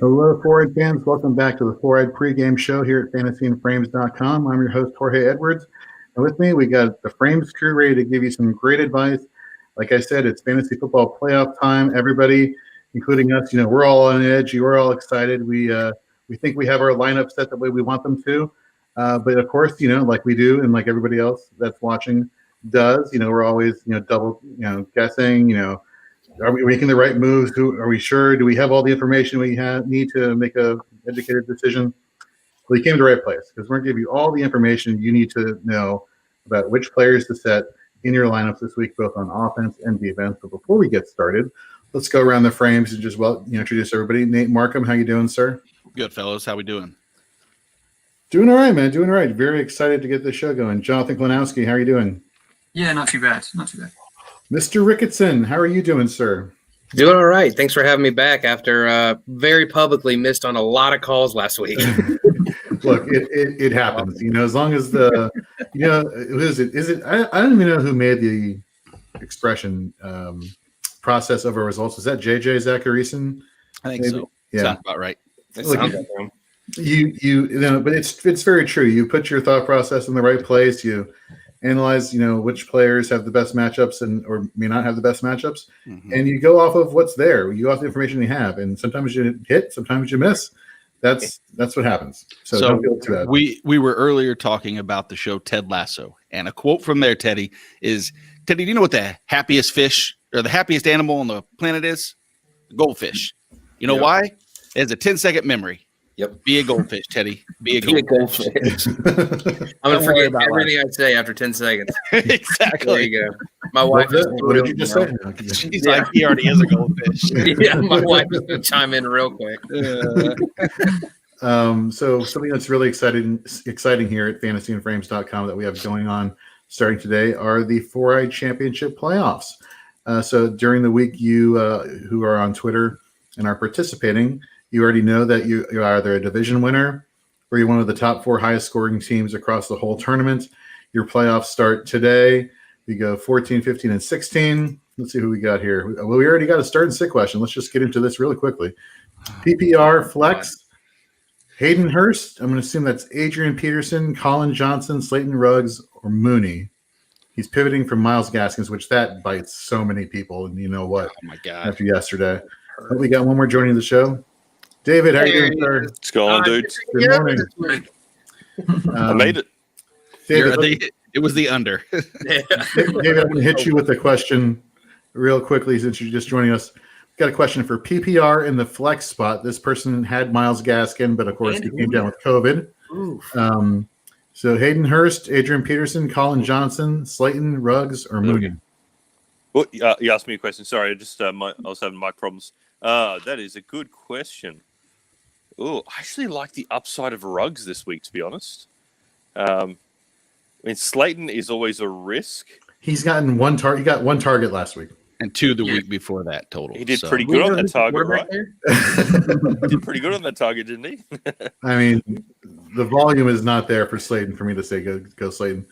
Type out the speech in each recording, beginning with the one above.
Hello, Four-Eyed fans. Welcome back to the Four-Eyed Pregame Show here at fantasyandframes.com. I'm your host, Jorge Edwards. And with me, we got the Frames crew ready to give you some great advice. Like I said, it's fantasy football playoff time. Everybody, including us, we're all on edge. We're all excited. We think we have our lineup set the way we want them to. But of course, like we do and like everybody else that's watching does, we're always, double, guessing, are we making the right moves? Are we sure? Do we have all the information we need to make a educated decision? Well, you came to the right place because we're going to give you all the information you need to know about which players to set in your lineups this week, both on offense and defense. But before we get started, let's go around the frames and just introduce everybody. Nate Markham, how you doing, sir? Good, fellas. How we doing? Doing all right, man. Doing all right. Very excited to get this show going. Jonathan Klinowski, how are you doing? Yeah, not too bad. Not too bad. Mr. Ricketson, how are you doing, sir? Doing all right. Thanks for having me back after very publicly missed on a lot of calls last week. Look, it happens. As long as who is it? Is it? I don't even know who made the expression process over results. Is that JJ Zacharyson? I think so. Yeah, sounds about right. That sounds like him. But it's very true. You put your thought process in the right place. You analyze, which players have the best matchups or may not have the best matchups, and you go off of what's there. You go off the information you have, and sometimes you hit, sometimes you miss. That's what happens. So don't feel too bad. We were earlier talking about the show Ted Lasso, and a quote from there, Teddy, is, Teddy, do you know what the happiest fish or the happiest animal on the planet is? Goldfish. You know why? It has a 10-second memory. Yep. Be a goldfish, Teddy. Be a goldfish. I'm going to forget everything I say after 10 seconds. Exactly. There you go. My wife what did you just say? She's like, he already is a goldfish. Yeah, my wife is going to chime in real quick. So something that's really exciting here at fantasyandframes.com that we have going on starting today are the Four-Eyed Championship playoffs. So during the week, you who are on Twitter and are participating, you already know that you're either a division winner or you're one of the top 4 highest scoring teams across the whole tournament. Your playoffs start today. We go 14, 15, and 16. Let's see who we got here. Well, we already got a start and sit question. Let's just get into this really quickly. PPR flex, Hayden Hurst. I'm going to assume that's Adrian Peterson, Colin Johnson, Slayton Ruggs, or Mooney. He's pivoting from Myles Gaskins, which that bites so many people. And you know what? Oh, my God. After yesterday. But we got one more joining the show. David, how are you doing, sir? What's going on, dude? Good morning. I made it. David, it was the under. David, I'm going to hit you with a question real quickly since you're just joining us. We've got a question for PPR in the flex spot. This person had Myles Gaskin, but of course he came down with COVID. So Hayden Hurst, Adrian Peterson, Colin Johnson, Slayton Ruggs, or Mooney? Well, you asked me a question. Sorry, I was having mic problems. That is a good question. Oh, I actually like the upside of Ruggs this week, to be honest. Slayton is always a risk. He's gotten one target. He got one target last week. And 2 the week before that total. He did pretty good on that target, right? He did pretty good on that target, didn't he? I mean, the volume is not there for Slayton for me to say go Slayton.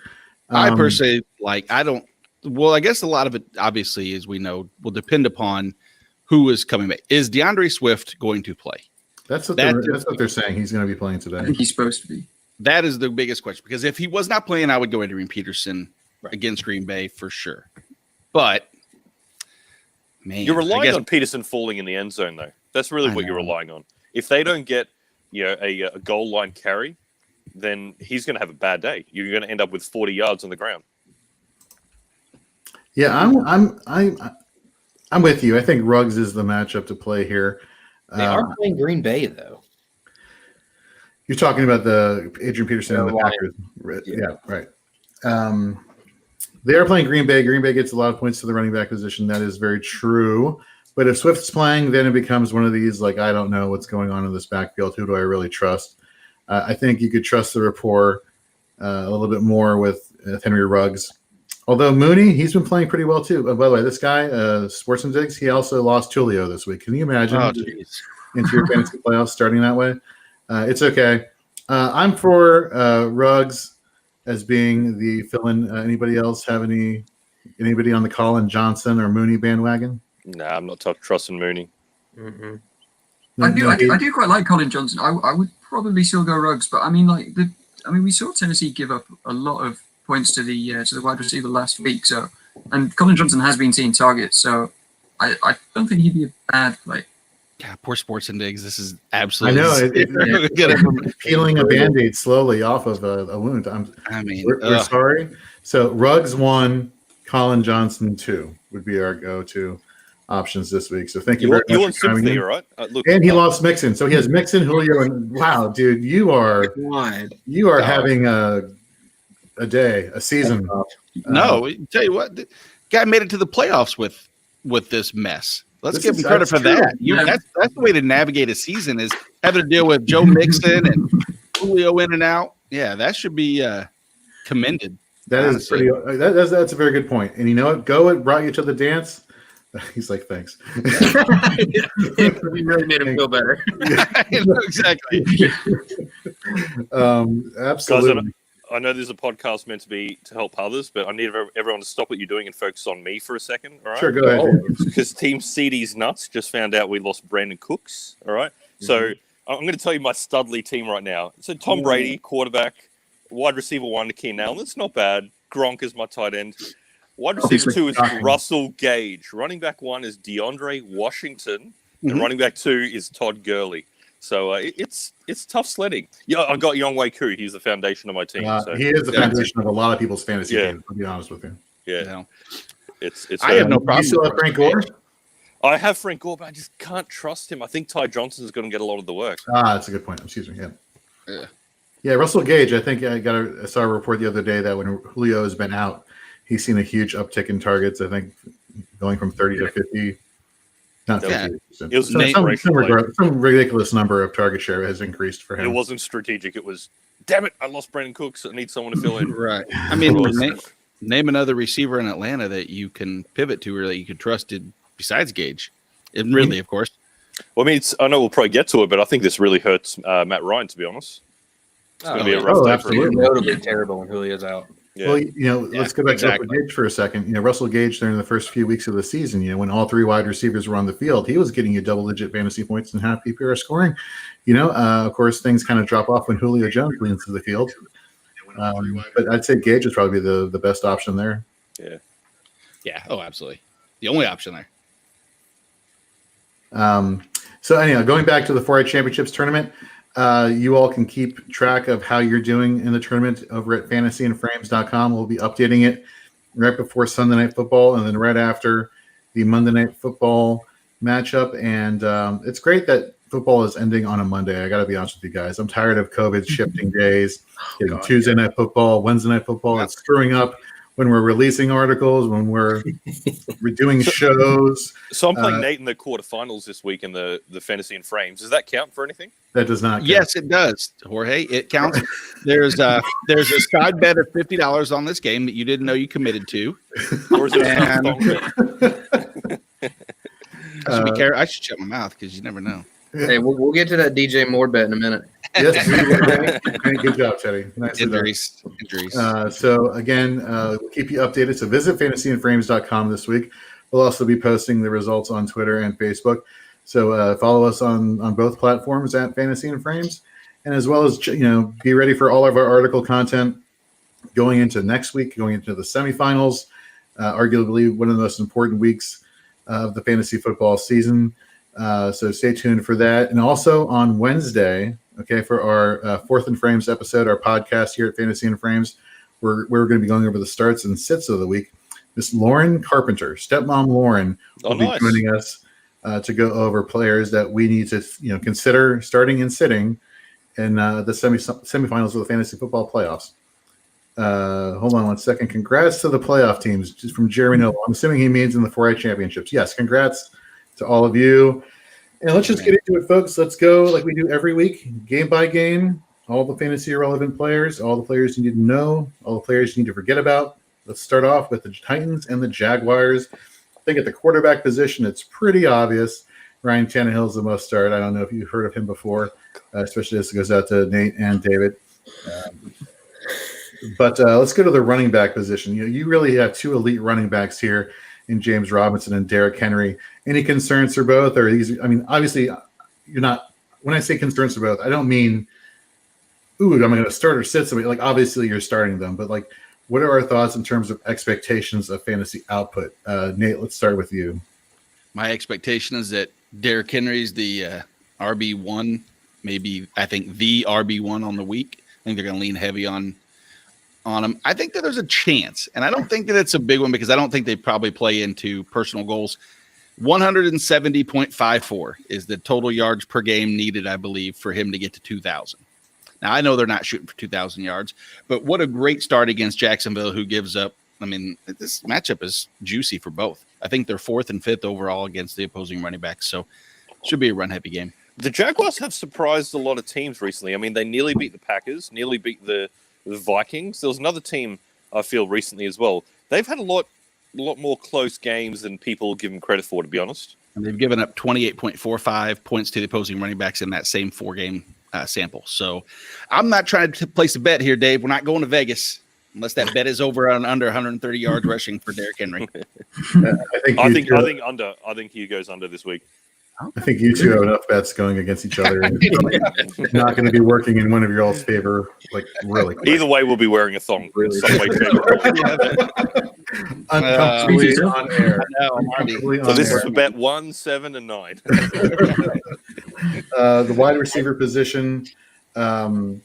I personally I guess a lot of it, obviously, as we know, will depend upon who is coming back. Is DeAndre Swift going to play? That's what they're saying. He's going to be playing today. I think he's supposed to be. That is the biggest question, because if he was not playing, I would go Adrian Peterson against Green Bay for sure. But man, you're relying on Peterson falling in the end zone, though. That's really what you're relying on. If they don't get a goal line carry, then he's going to have a bad day. You're going to end up with 40 yards on the ground. Yeah, I'm with you. I think Ruggs is the matchup to play here. They are playing Green Bay, though. You're talking about the Adrian Peterson and the Packers. Yeah, right. They are playing Green Bay. Green Bay gets a lot of points to the running back position. That is very true. But if Swift's playing, then it becomes one of these, I don't know what's going on in this backfield. Who do I really trust? I think you could trust the rapport a little bit more with Henry Ruggs. Although Mooney, he's been playing pretty well too. By the way, this guy, Sports and Digs, he also lost Julio this week. Can you imagine into your fantasy playoffs starting that way? It's okay. I'm for Ruggs as being the fill-in. Anybody else have anybody on the Colin Johnson or Mooney bandwagon? Nah, I'm not trusting Mooney. Mm-hmm. I do quite like Colin Johnson. I would probably still go Ruggs, but I mean, we saw Tennessee give up a lot of points to the wide receiver last week. So, and Colin Johnson has been seeing targets, so I don't think he'd be a bad play. Yeah, poor Sports and Digs. This is absolutely. I know it's peeling a Band-Aid slowly off of a wound. We're sorry. So Ruggs 1, Colin Johnson 2 would be our go-to options this week. So thank you very much. You want sympathy, all right? Look, and he lost Mixon, so he has Mixon, Julio, and wow, dude, you are having a day, a season. No, tell you what, the guy made it to the playoffs with this mess. Let's give him credit for that. That's the way to navigate a season, is having to deal with Joe Mixon and Julio in and out. Yeah, that should be commended. That honestly. Is pretty. That's a very good point. And you know what? It brought you to the dance. He's like, thanks. We really made him feel better. Exactly. Absolutely. Guys, I know there's a podcast meant to be to help others, but I need everyone to stop what you're doing and focus on me for a second. All right? Sure, go ahead. Because Team CD's nuts just found out we lost Brandon Cooks. All right. Mm-hmm. So I'm going to tell you my Studley team right now. So Tom Brady, quarterback, wide receiver 1, Keenan Allen. That's not bad. Gronk is my tight end. Wide receiver 2 is Russell Gage. Running back 1 is DeAndre Washington. Mm-hmm. And running back 2 is Todd Gurley. So it's tough sledding. Yeah, I got Younghoe Koo. He's the foundation of my team. So. He is the foundation of a lot of people's fantasy games, to be honest with you. Yeah. It's I have no problem. You still have Frank Gore? I have Frank Gore, but I just can't trust him. I think Ty Johnson's going to get a lot of the work. That's a good point. Excuse me. Yeah, Russell Gage, I think I saw a report the other day that when Julio has been out, he's seen a huge uptick in targets, I think, going from 30 to 50. Not 50%. It was some ridiculous number of target share has increased for him. It wasn't strategic. It was, damn it, I lost Brandon Cooks. I need someone to fill in. Right. I mean, name another receiver in Atlanta that you can pivot to or that you could trust besides Gage. And really, of course. Well, I mean, I know we'll probably get to it, but I think this really hurts Matt Ryan, to be honest. It's going to be a rough day for him. Notably terrible when Julio's out. Yeah. Well, let's go back to Russell Gage for a second. Russell Gage during the first few weeks of the season, when all 3 wide receivers were on the field, he was getting you double-digit fantasy points and half PPR scoring. Of course, things kind of drop off when Julio Jones leans to the field. But I'd say Gage would probably be the best option there. Yeah. Yeah. Oh, absolutely. The only option there. So anyhow, going back to the 4A Championships tournament, you all can keep track of how you're doing in the tournament over at fantasyandframes.com. We'll be updating it right before Sunday Night Football and then right after the Monday Night Football matchup. And it's great that football is ending on a Monday. I got to be honest with you guys. I'm tired of COVID shifting days, getting Tuesday Night Football, Wednesday Night Football. It's screwing up when we're releasing articles, when we're doing shows. So I'm playing Nate in the quarterfinals this week in the Fantasy and Frames. Does that count for anything? That does not count. Yes, it does, Jorge. It counts. There's a side bet of $50 on this game that you didn't know you committed to. Or is it a I should be careful. I should shut my mouth because you never know. Hey, we'll get to that DJ Moore bet in a minute. Yes, good job, Teddy. Nice Injuries. So again, we'll keep you updated. So visit fantasyandframes.com this week. We'll also be posting the results on Twitter and Facebook. So follow us on both platforms at Fantasy and Frames, and as well as be ready for all of our article content going into next week, going into the semifinals, arguably one of the most important weeks of the fantasy football season. So stay tuned for that. And also on Wednesday, for our Fourth and Frames episode, our podcast here at Fantasy and Frames, we're going to be going over the starts and sits of the week. Miss Lauren Carpenter, stepmom Lauren, will be joining us to go over players that we need to consider starting and sitting in the semifinals of the fantasy football playoffs. Hold on one second. Congrats to the playoff teams, just from Jeremy Noble. I'm assuming he means in the 4A championships. Yes, congrats to all of you. And let's just get into it, folks. Let's go like we do every week, game by game, all the fantasy relevant players, all the players you need to know, all the players you need to forget about. Let's start off with the Titans and the Jaguars. I think at the quarterback position, it's pretty obvious. Ryan Tannehill is the must start. I don't know if you've heard of him before, especially this goes out to Nate and David. But let's go to the running back position. You really have two elite running backs here in James Robinson and Derrick Henry. Any concerns for both? Or these? I mean, obviously, you're not. When I say concerns for both, I don't mean, ooh, am I going to start or sit somebody? Like, obviously, you're starting them, but like, what are our thoughts in terms of expectations of fantasy output? Nate, let's start with you. My expectation is that Derrick Henry's the RB1, maybe I think the RB1 on the week. I think they're going to lean heavy on him. I think that there's a chance, and I don't think that it's a big one because I don't think they probably play into personal goals. 170.54 is the total yards per game needed, I believe, for him to get to 2,000. Now, I know they're not shooting for 2,000 yards, but what a great start against Jacksonville, who gives up. I mean, this matchup is juicy for both. I think they're 4th and 5th overall against the opposing running backs, so it should be a run-heavy game. The Jaguars have surprised a lot of teams recently. I mean, they nearly beat the Packers, nearly beat the Vikings. There was another team, I feel, recently as well. They've had a lot more close games than people give them credit for, to be honest. And they've given up 28.45 points to the opposing running backs in that same 4-game sample. So I'm not trying to place a bet here, Dave. We're not going to Vegas unless that bet is over on under 130 yards rushing for Derrick Henry. I think he goes under this week. I think you two have enough bets going against each other. And it's not going to be working in one of your all's favor, like really quick. Either way, we'll be wearing a thong. Really? Uncomfortably on air. So this is for bet 1, 7, and 9. The wide receiver position. A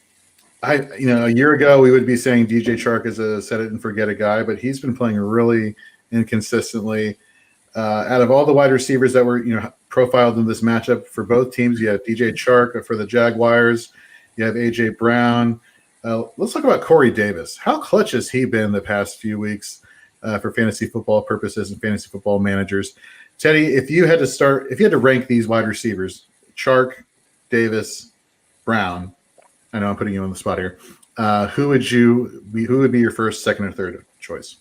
year ago we would be saying DJ Chark is a set it and forget a guy, but he's been playing really inconsistently. Out of all the wide receivers that were profiled in this matchup for both teams, you have DJ Chark for the Jaguars, you have AJ Brown. Let's talk about Corey Davis. How clutch has he been the past few weeks for fantasy football purposes and fantasy football managers? Teddy, if you had to rank these wide receivers, Chark, Davis, Brown, I know I'm putting you on the spot here. Who would be your first, second, or third choice?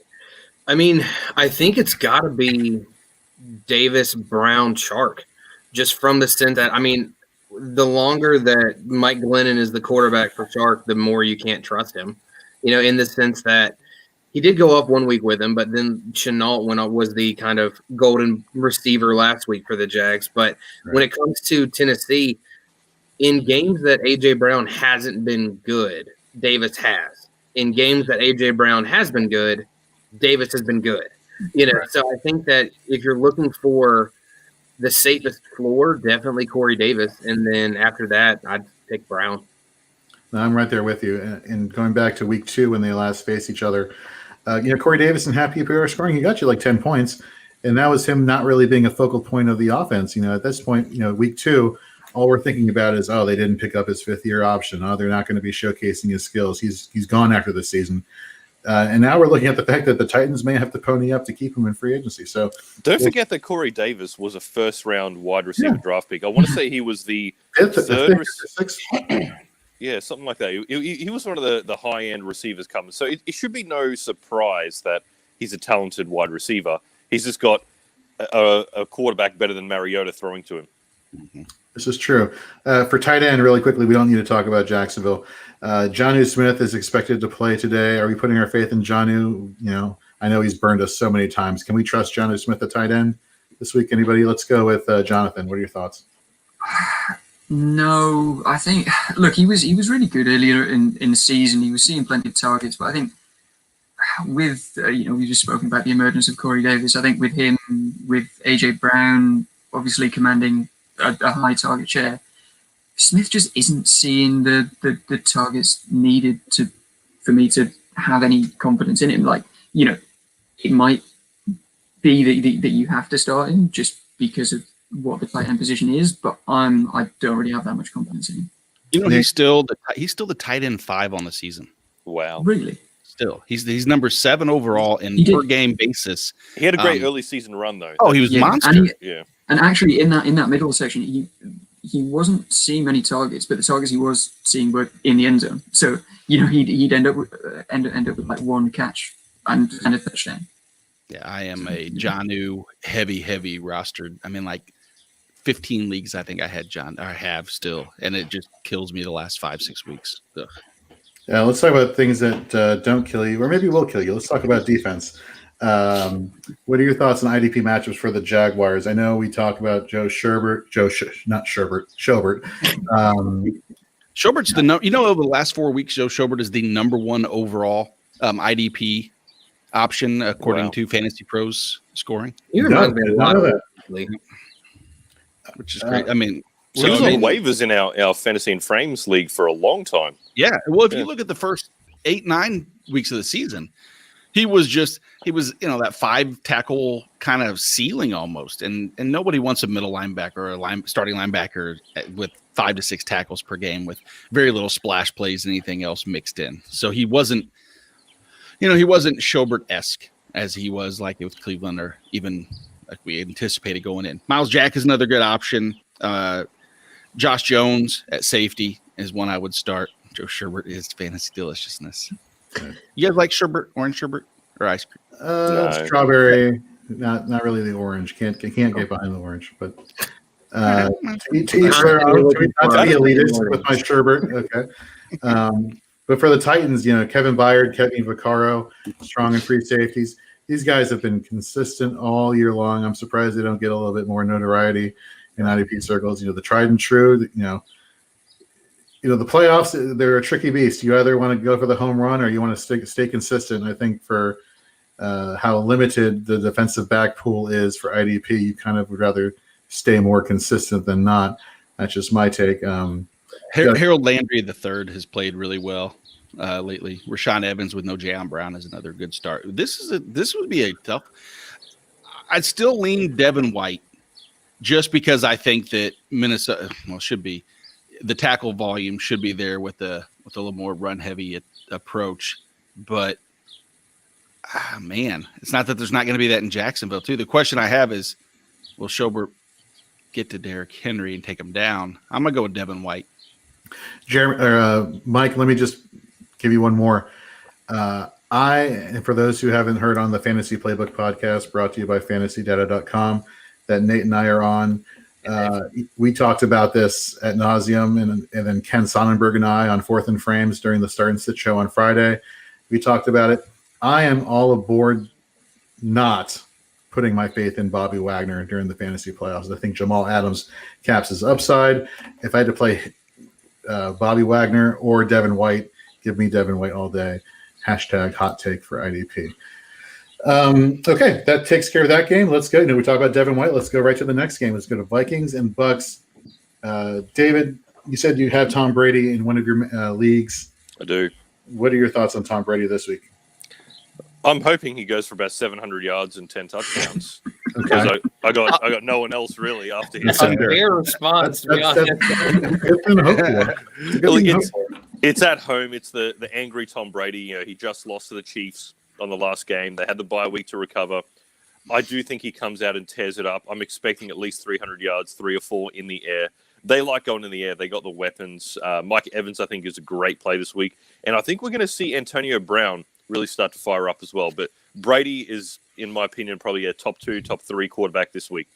I mean, I think it's got to be Davis, Brown, Chark, just from the sense that, I mean, the longer that Mike Glennon is the quarterback for Chark, the more you can't trust him, in the sense that he did go up 1 week with him, but then Chenault was the kind of golden receiver last week for the Jags. But when it comes to Tennessee, in games that A.J. Brown hasn't been good, Davis has. In games that A.J. Brown has been good, Davis has been good. So I think that if you're looking for the safest floor, definitely Corey Davis. And then after that, I'd pick Brown. I'm right there with you. And going back to week 2 when they last faced each other, Corey Davis and happy PPR scoring, he got you like 10 points. And that was him not really being a focal point of the offense. At this point, week 2, all we're thinking about is, they didn't pick up his 5th-year option. They're not going to be showcasing his skills. He's gone after this season. And now we're looking at the fact that the Titans may have to pony up to keep him in free agency. So don't forget that Corey Davis was a first-round wide receiver draft pick. I want to say he was the third, sixth. Yeah, something like that. He was one of the high-end receivers coming. So it should be no surprise that he's a talented wide receiver. He's just got a quarterback better than Mariota throwing to him. Mm-hmm. This is true. For tight end, really quickly, we don't need to talk about Jonnu Smith is expected to play today. Are we putting our faith in Jonnu? I know he's burned us so many times. Can we trust Jonnu Smith at tight end this week? Anybody? Let's go with Jonathan. What are your thoughts? No, I think. Look, he was really good earlier in the season. He was seeing plenty of targets, but I think with we've just spoken about the emergence of Corey Davis. I think with him, with AJ Brown, obviously commanding a high target share, Smith just isn't seeing the targets needed for me to have any confidence in him. It might be that you have to start him just because of what the tight end position is, but I don't really have that much confidence in him. He's still the tight end 5 on the season. Wow, really? Still, he's number 7 overall in per game basis. He had a great early season run though. Oh, he was monster. And actually, in that middle section, he wasn't seeing many targets, but the targets he was seeing were in the end zone. So he'd end up with like one catch and a touchdown. Yeah, I am a Jonnu heavy rostered. I mean, like 15 leagues. I think I have still, and it just kills me the last 5-6 weeks. Ugh. Yeah, let's talk about things that don't kill you, or maybe will kill you. Let's talk about defense. What are your thoughts on IDP matchups for the Jaguars? I know we talk about Schobert. Schobert's over the last 4 weeks, Joe Schobert is the number one overall IDP option according to Fantasy Pros scoring. He reminds me a lot of that, which is great. I mean, he was on waivers in our Fantasy and Frames league for a long time. Yeah, well, if you look at the first 8-9 weeks of the season, he was that 5 tackle kind of ceiling almost, and nobody wants a middle linebacker or a starting linebacker with 5 to 6 tackles per game with very little splash plays and anything else mixed in. So he wasn't Schobert-esque as he was like with Cleveland or even like we anticipated going in. Miles Jack is another good option. Josh Jones at safety is one I would start. Joe Sherbert is fantasy deliciousness. You guys like sherbet, orange sherbet, or ice cream? No. Strawberry, not really the orange. Can't get behind the orange, but to each their own. Not to be elitist with my sherbet. Okay. But for the Titans, Kevin Byard, Kevin Vaccaro, strong and free safeties. These guys have been consistent all year long. I'm surprised they don't get a little bit more notoriety in IDP circles. The tried and true. The playoffs, they're a tricky beast. You either want to go for the home run or you want to stay consistent. I think for how limited the defensive back pool is for IDP, you kind of would rather stay more consistent than not. That's just my take. Harold Landry III has played really well lately. Rashaan Evans with no Jayon Brown is another good start. This would be a tough. I'd still lean Devin White just because I think that Minnesota should be. The tackle volume should be there with a little more run heavy approach, but man, it's not that there's not going to be that in Jacksonville too. The question I have is, will Schobert get to Derrick Henry and take him down? I'm gonna go with Devin White. Jeremy, Mike, let me just give you one more. And for those who haven't heard on the Fantasy Playbook podcast brought to you by fantasydata.com that Nate and I are on, we talked about this at nauseum, and then Ken Sonnenberg and I on Fourth and Frames during the Start and Sit show on Friday. We talked about it. I am all aboard not putting my faith in Bobby Wagner during the fantasy playoffs. I think Jamal Adams caps his upside. If I had to play Bobby Wagner or Devin White, give me Devin White all day. Hashtag hot take for IDP. Okay, that takes care of that game. Let's go. We talked about Devin White. Let's go right to the next game. Let's go to Vikings and Bucks. David, you said you have Tom Brady in one of your leagues. I do. What are your thoughts on Tom Brady this week? I'm hoping he goes for about 700 yards and 10 touchdowns. Okay. Because I got no one else really after him. That's a fair response, to be honest. It's at home. It's the angry Tom Brady. He just lost to the Chiefs on the last game. They had the bye week to recover. I do think he comes out and tears it up. I'm expecting at least 300 yards, 3 or 4 in the air. They like going in the air. They got the weapons. Mike Evans, I think, is a great play this week. And I think we're going to see Antonio Brown really start to fire up as well. But Brady is, in my opinion, probably a top 2, top 3 quarterback this week.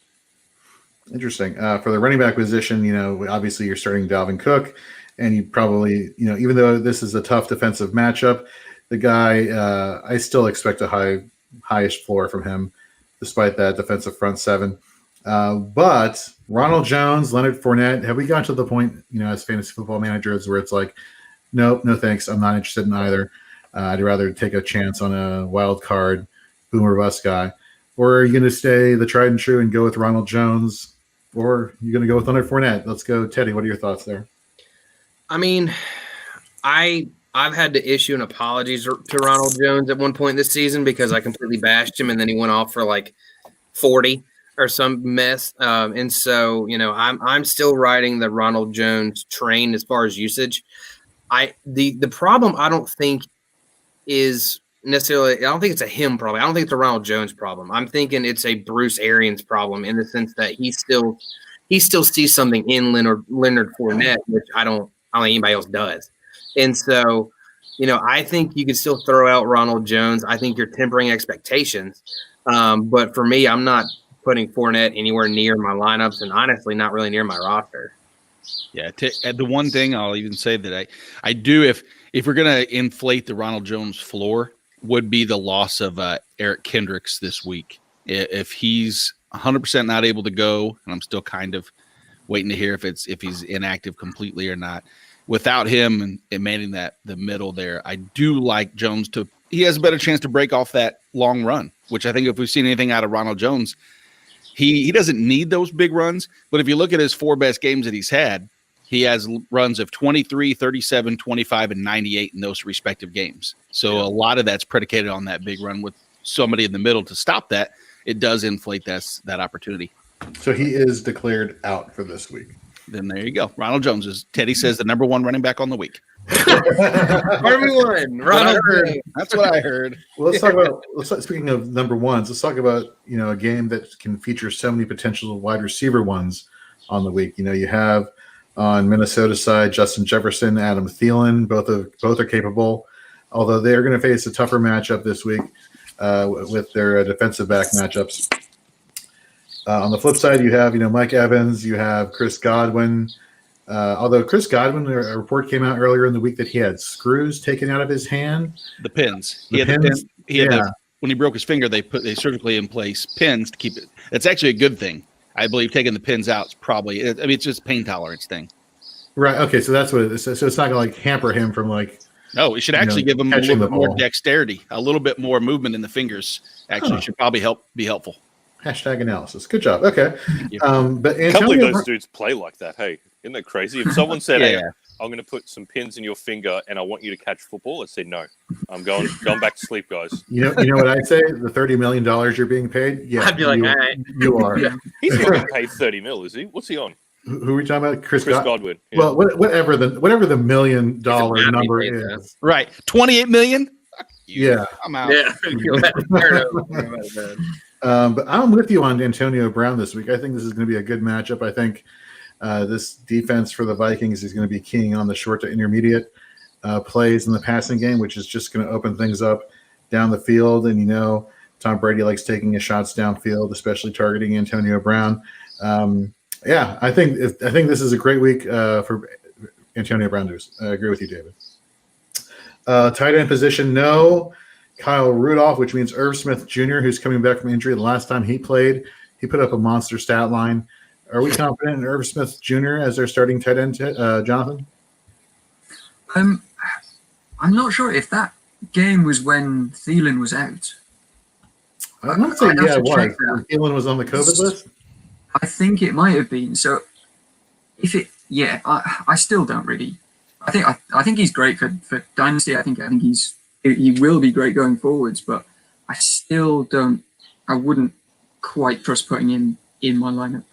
Interesting. For the running back position, obviously you're starting Dalvin Cook, and you probably, even though this is a tough defensive matchup, the guy, I still expect a highish floor from him, despite that defensive front seven. But Ronald Jones, Leonard Fournette, have we gotten to the point, as fantasy football managers, where it's like, nope, no thanks, I'm not interested in either. I'd rather take a chance on a wild card, boomer bust guy. Or are you going to stay the tried and true and go with Ronald Jones? Or are you going to go with Leonard Fournette? Let's go, Teddy. What are your thoughts there? I mean, I've had to issue an apology to Ronald Jones at one point this season because I completely bashed him and then he went off for like 40 or some mess. And so, I'm still riding the Ronald Jones train as far as usage. The problem I don't think is necessarily, I don't think it's a him problem. I don't think it's a Ronald Jones problem. I'm thinking it's a Bruce Arians problem in the sense that he's still he still sees something in Leonard Fournette, which I don't think anybody else does. And so, I think you could still throw out Ronald Jones. I think you're tempering expectations. But for me, I'm not putting Fournette anywhere near my lineups, and honestly, not really near my roster. Yeah, the one thing I'll even say that I do, if we're going to inflate the Ronald Jones floor, would be the loss of Eric Kendricks this week. If he's 100% not able to go, and I'm still kind of waiting to hear if he's inactive completely or not. Without him and manning the middle there, I do like Jones he has a better chance to break off that long run, which I think if we've seen anything out of Ronald Jones, he doesn't need those big runs. But if you look at his 4 best games that he's had, he has runs of 23, 37, 25, and 98 in those respective games. So a lot of that's predicated on that big run with somebody in the middle to stop that. It does inflate that opportunity. So he is declared out for this week. Then there you go. Ronald Jones is, Teddy says, the number 1 running back on the week. Everyone, Ronald. That's what I heard. Well, speaking of number ones, let's talk about a game that can feature so many potential wide receiver ones on the week. You have on Minnesota's side Justin Jefferson, Adam Thielen, both are capable, although they are going to face a tougher matchup this week with their defensive back matchups. On the flip side, you have Mike Evans, you have Chris Godwin. Although Chris Godwin, a report came out earlier in the week that he had screws taken out of his hand. The pins. He had the pins. When he broke his finger, they surgically in place pins to keep it. It's actually a good thing. I believe taking the pins out is probably. It's just a pain tolerance thing. Right. Okay. So that's what it is. So it's not going to hamper him from No, it should actually give him a little bit more dexterity, a little bit more movement in the fingers. Actually, should probably be helpful. Hashtag analysis. Good job. Okay. But I can't believe those dudes play like that. Hey, isn't that crazy? If someone said, "Hey, I'm going to put some pins in your finger and I want you to catch football," I'd say, "No, I'm going back to sleep, guys." You know what I'd say? The $30 million you're being paid. Yeah, I'd be like, all right. You are. He's not getting paid $30 million, is he? What's he on? Who are we talking about? Chris Godwin. Yeah. Well, whatever the $1 million number is. Right. $28 million. Yeah, I'm out. Yeah. But I'm with you on Antonio Brown this week. I think this is going to be a good matchup. I think this defense for the Vikings is going to be keying on the short to intermediate plays in the passing game, which is just going to open things up down the field. And Tom Brady likes taking his shots downfield, especially targeting Antonio Brown. I think this is a great week for Antonio Brown news. I agree with you, David. Tight end position, no. Kyle Rudolph, which means Irv Smith Jr., who's coming back from injury. The last time he played, he put up a monster stat line. Are we confident in Irv Smith Jr. as their starting tight end, Jonathan? I'm not sure if that game was when Thielen was out. I'm not saying it was. Thielen was on the COVID list? I think it might have been. So I still don't really. I think he's great for Dynasty. I think he will be great going forwards, but I still don't. I wouldn't quite trust putting him in my lineup.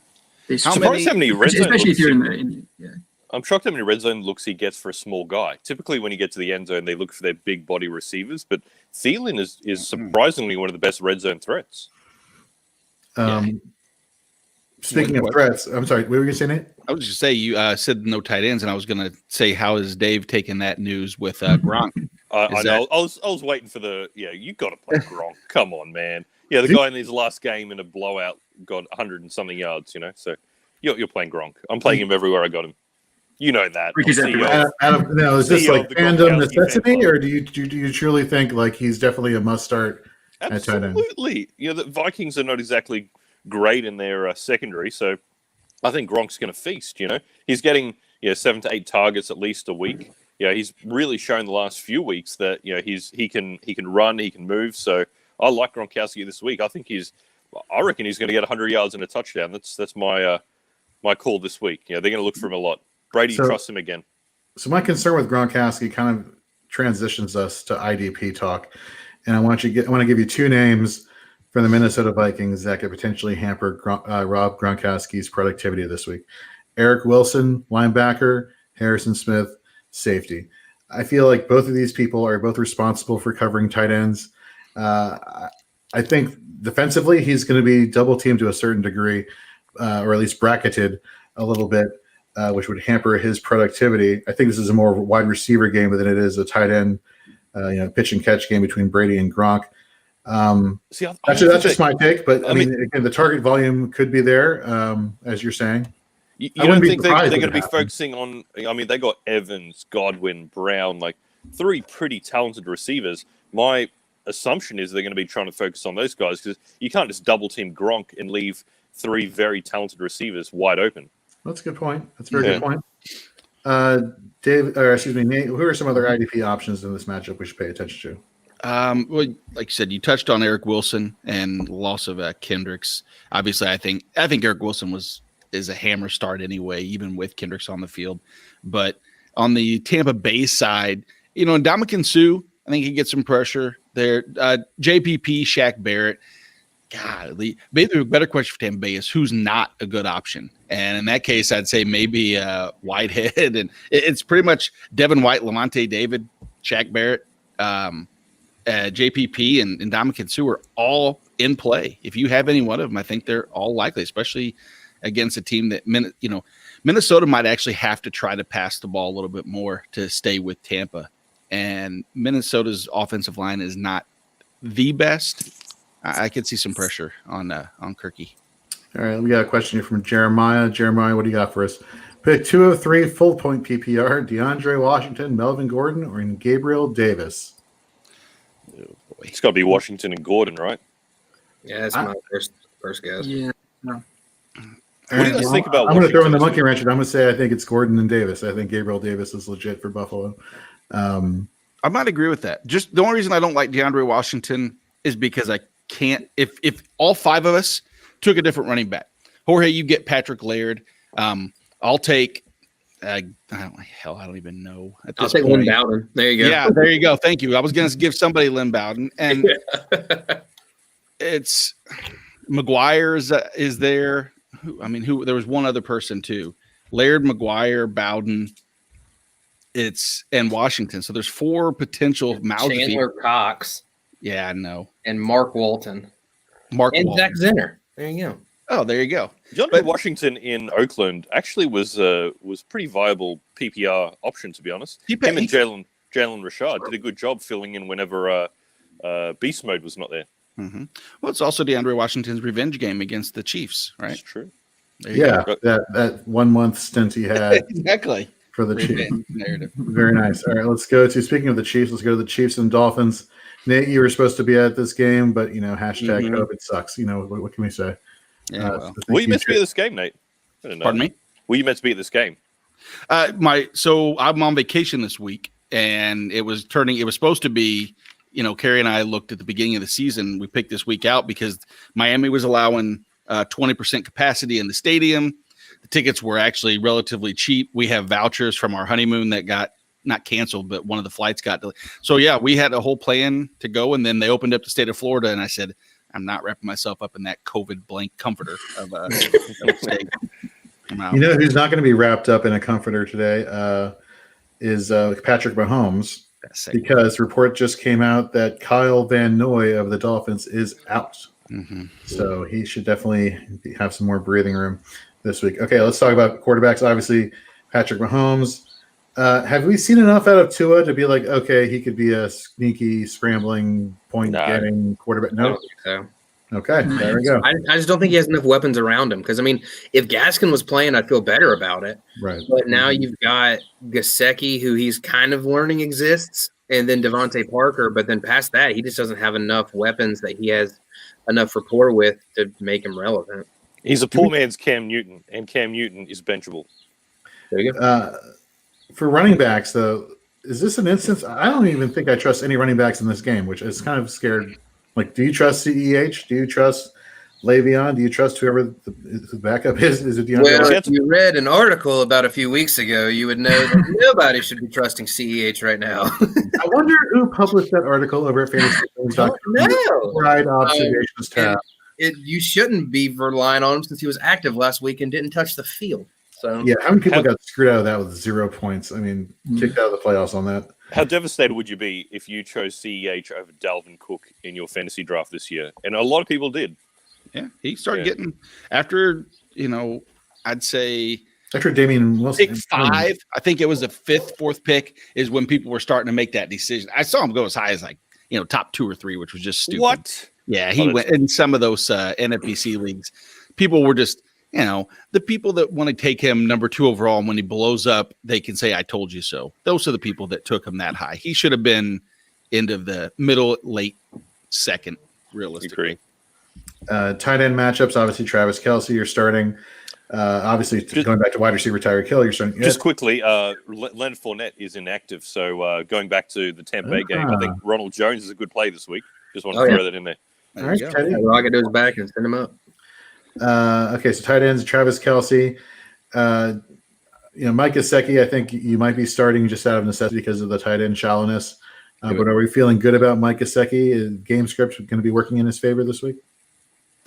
How many red zone especially if you're I'm shocked how many red zone looks he gets for a small guy. Typically, when you get to the end zone, they look for their big body receivers, but Thielen is surprisingly one of the best red zone threats. Speaking of threats, I'm sorry, what were you saying, Nate? I was just say you said no tight ends, and I was going to say, how is Dave taking that news with Gronk? I know. I was waiting for you got to play Gronk. Come on, man. Yeah, the guy in his last game in a blowout got 100 and something yards. So you're playing Gronk. I'm playing him everywhere I got him. You know that. Is this like fandom necessity, or do you truly think he's definitely a must start at tight end? Absolutely. The Vikings are not exactly great in their secondary, so I think Gronk's going to feast. He's getting 7 to 8 targets at least a week. He's really shown the last few weeks that he can run, he can move. So I like Gronkowski this week. I reckon he's going to get 100 yards and a touchdown. That's my call this week. They're going to look for him a lot. Brady trusts him again. So my concern with Gronkowski kind of transitions us to IDP talk, and I want to give you 2 names from the Minnesota Vikings that could potentially hamper Rob Gronkowski's productivity this week. Eric Wilson, linebacker, Harrison Smith, safety. I feel like both of these people are both responsible for covering tight ends. I think defensively he's going to be double teamed to a certain degree, or at least bracketed a little bit, which would hamper his productivity. I think this is a more wide receiver game than it is a tight end, pitch and catch game between Brady and Gronk. See, that's just my take, but I mean, again, the target volume could be there, as you're saying. You don't think they're going to be focusing on? I mean, they got Evans, Godwin, Brown, like 3 pretty talented receivers. My assumption is they're going to be trying to focus on those guys because you can't just double team Gronk and leave 3 very talented receivers wide open. That's a good point. That's a very good point. Nate, who are some other IDP options in this matchup we should pay attention to? Well, like you said, you touched on Eric Wilson and loss of Kendricks. Obviously, I think Eric Wilson is a hammer start anyway, even with Kendricks on the field. But on the Tampa Bay side, Ndamukong Suh, I think he gets some pressure there. JPP, Shaq Barrett. God, maybe the better question for Tampa Bay is who's not a good option. And in that case, I'd say maybe Whitehead. And it's pretty much Devin White, Lavonte David, Shaq Barrett, JPP, and Ndamukong Suh are all in play. If you have any one of them, I think they're all likely, especially against a team that Minnesota might actually have to try to pass the ball a little bit more to stay with Tampa. And Minnesota's offensive line is not the best. I could see some pressure on Kirky. All right, we got a question here from Jeremiah. Jeremiah, what do you got for us? Pick 2 of 3 full point PPR: DeAndre Washington, Melvin Gordon, or Gabriel Davis. Oh boy, it's got to be Washington and Gordon, right? Yeah, that's my first guess. Yeah. No. What do you guys think about? I'm going to throw in the monkey wrench, and I'm going to say I think it's Gordon and Davis. I think Gabriel Davis is legit for Buffalo. I might agree with that. Just the only reason I don't like DeAndre Washington is because I can't. If all 5 of us took a different running back, Jorge, you get Patrick Laird. I'll take. I don't even know. I'll take Lynn Bowden. There you go. Yeah, there you go. Thank you. I was going to give somebody Lynn Bowden, and it's McGuire is there. Who? There was one other person too. Laird, McGuire, Bowden. And Washington. So there's 4 potential mouths. Chandler Cox. Yeah, I know. And Mark Walton. Zach Zenner. There you go. Oh, there you go. DeAndre Washington in Oakland actually was pretty viable PPR option, to be honest. Him and Jalen Richard did a good job filling in whenever Beast Mode was not there. Mm-hmm. Well, it's also DeAndre Washington's revenge game against the Chiefs, right? That's true. That 1 month stint he had exactly for the Chiefs. Narrative. Very nice. All right, let's go to speaking of the Chiefs. Let's go to the Chiefs and Dolphins. Nate, you were supposed to be at this game, but hashtag COVID sucks. What can we say? Yeah, were you meant to be at this game, Nate? Pardon me? Were you meant to be at this game? So I'm on vacation this week, and it was supposed to be, Carrie and I looked at the beginning of the season. We picked this week out because Miami was allowing 20% capacity in the stadium. The tickets were actually relatively cheap. We have vouchers from our honeymoon that got not canceled, but one of the flights got delayed. So yeah, we had a whole plan to go, and then they opened up the state of Florida, and I said, I'm not wrapping myself up in that COVID blank comforter of steak. Who's not going to be wrapped up in a comforter today is Patrick Mahomes, because report just came out that Kyle Van Noy of the Dolphins is out. Mm-hmm. So he should definitely have some more breathing room this week. Okay, let's talk about quarterbacks. Obviously, Patrick Mahomes. Have we seen enough out of Tua to be like, okay, he could be a sneaky, scrambling, point-getting quarterback? No. I don't think so. Okay, there we go. I just don't think he has enough weapons around him. Because, if Gaskin was playing, I'd feel better about it. Right. But now you've got Gesicki, who he's kind of learning exists, and then Devontae Parker. But then past that, he just doesn't have enough weapons that he has enough rapport with to make him relevant. He's a poor man's Cam Newton, and Cam Newton is benchable. There you go. For running backs, though, is this an instance? I don't even think I trust any running backs in this game, which is kind of scared. Like, do you trust CEH? Do you trust Le'Veon? Do you trust whoever the backup is? Is it DeAndre? Well, if you read an article about a few weeks ago, you would know that nobody should be trusting CEH right now. I wonder who published that article over at fantasygames.com. No. Right observations tab. You shouldn't be relying on him since he was active last week and didn't touch the field. So yeah, how many people got screwed out of that with 0 points? Kicked out of the playoffs on that. How devastated would you be if you chose CEH over Dalvin Cook in your fantasy draft this year? And a lot of people did. Yeah, he started getting after I'd say After Damian Wilson. pick 5. I think it was the 5th, 4th pick is when people were starting to make that decision. I saw him go as high as top 2 or 3, which was just stupid. What? Yeah, he went in some of those NFBC leagues. People were just, the people that want to take him number 2 overall, and when he blows up, they can say, I told you so. Those are the people that took him that high. He should have been into the middle, late 2nd, realistically. Tight end matchups, obviously Travis Kelce, you're starting. Obviously, going back to wide receiver Tyreek Hill, you're starting. Just quickly, Leonard Fournette is inactive. So going back to the Tampa Bay game, I think Ronald Jones is a good play this week. Just want to throw that in there. All right, Teddy. Rocket goes back and send him up. Okay, so tight ends, Travis Kelce. Mike Gesicki, I think you might be starting just out of necessity because of the tight end shallowness. But are we feeling good about Mike Gesicki? Is game script going to be working in his favor this week?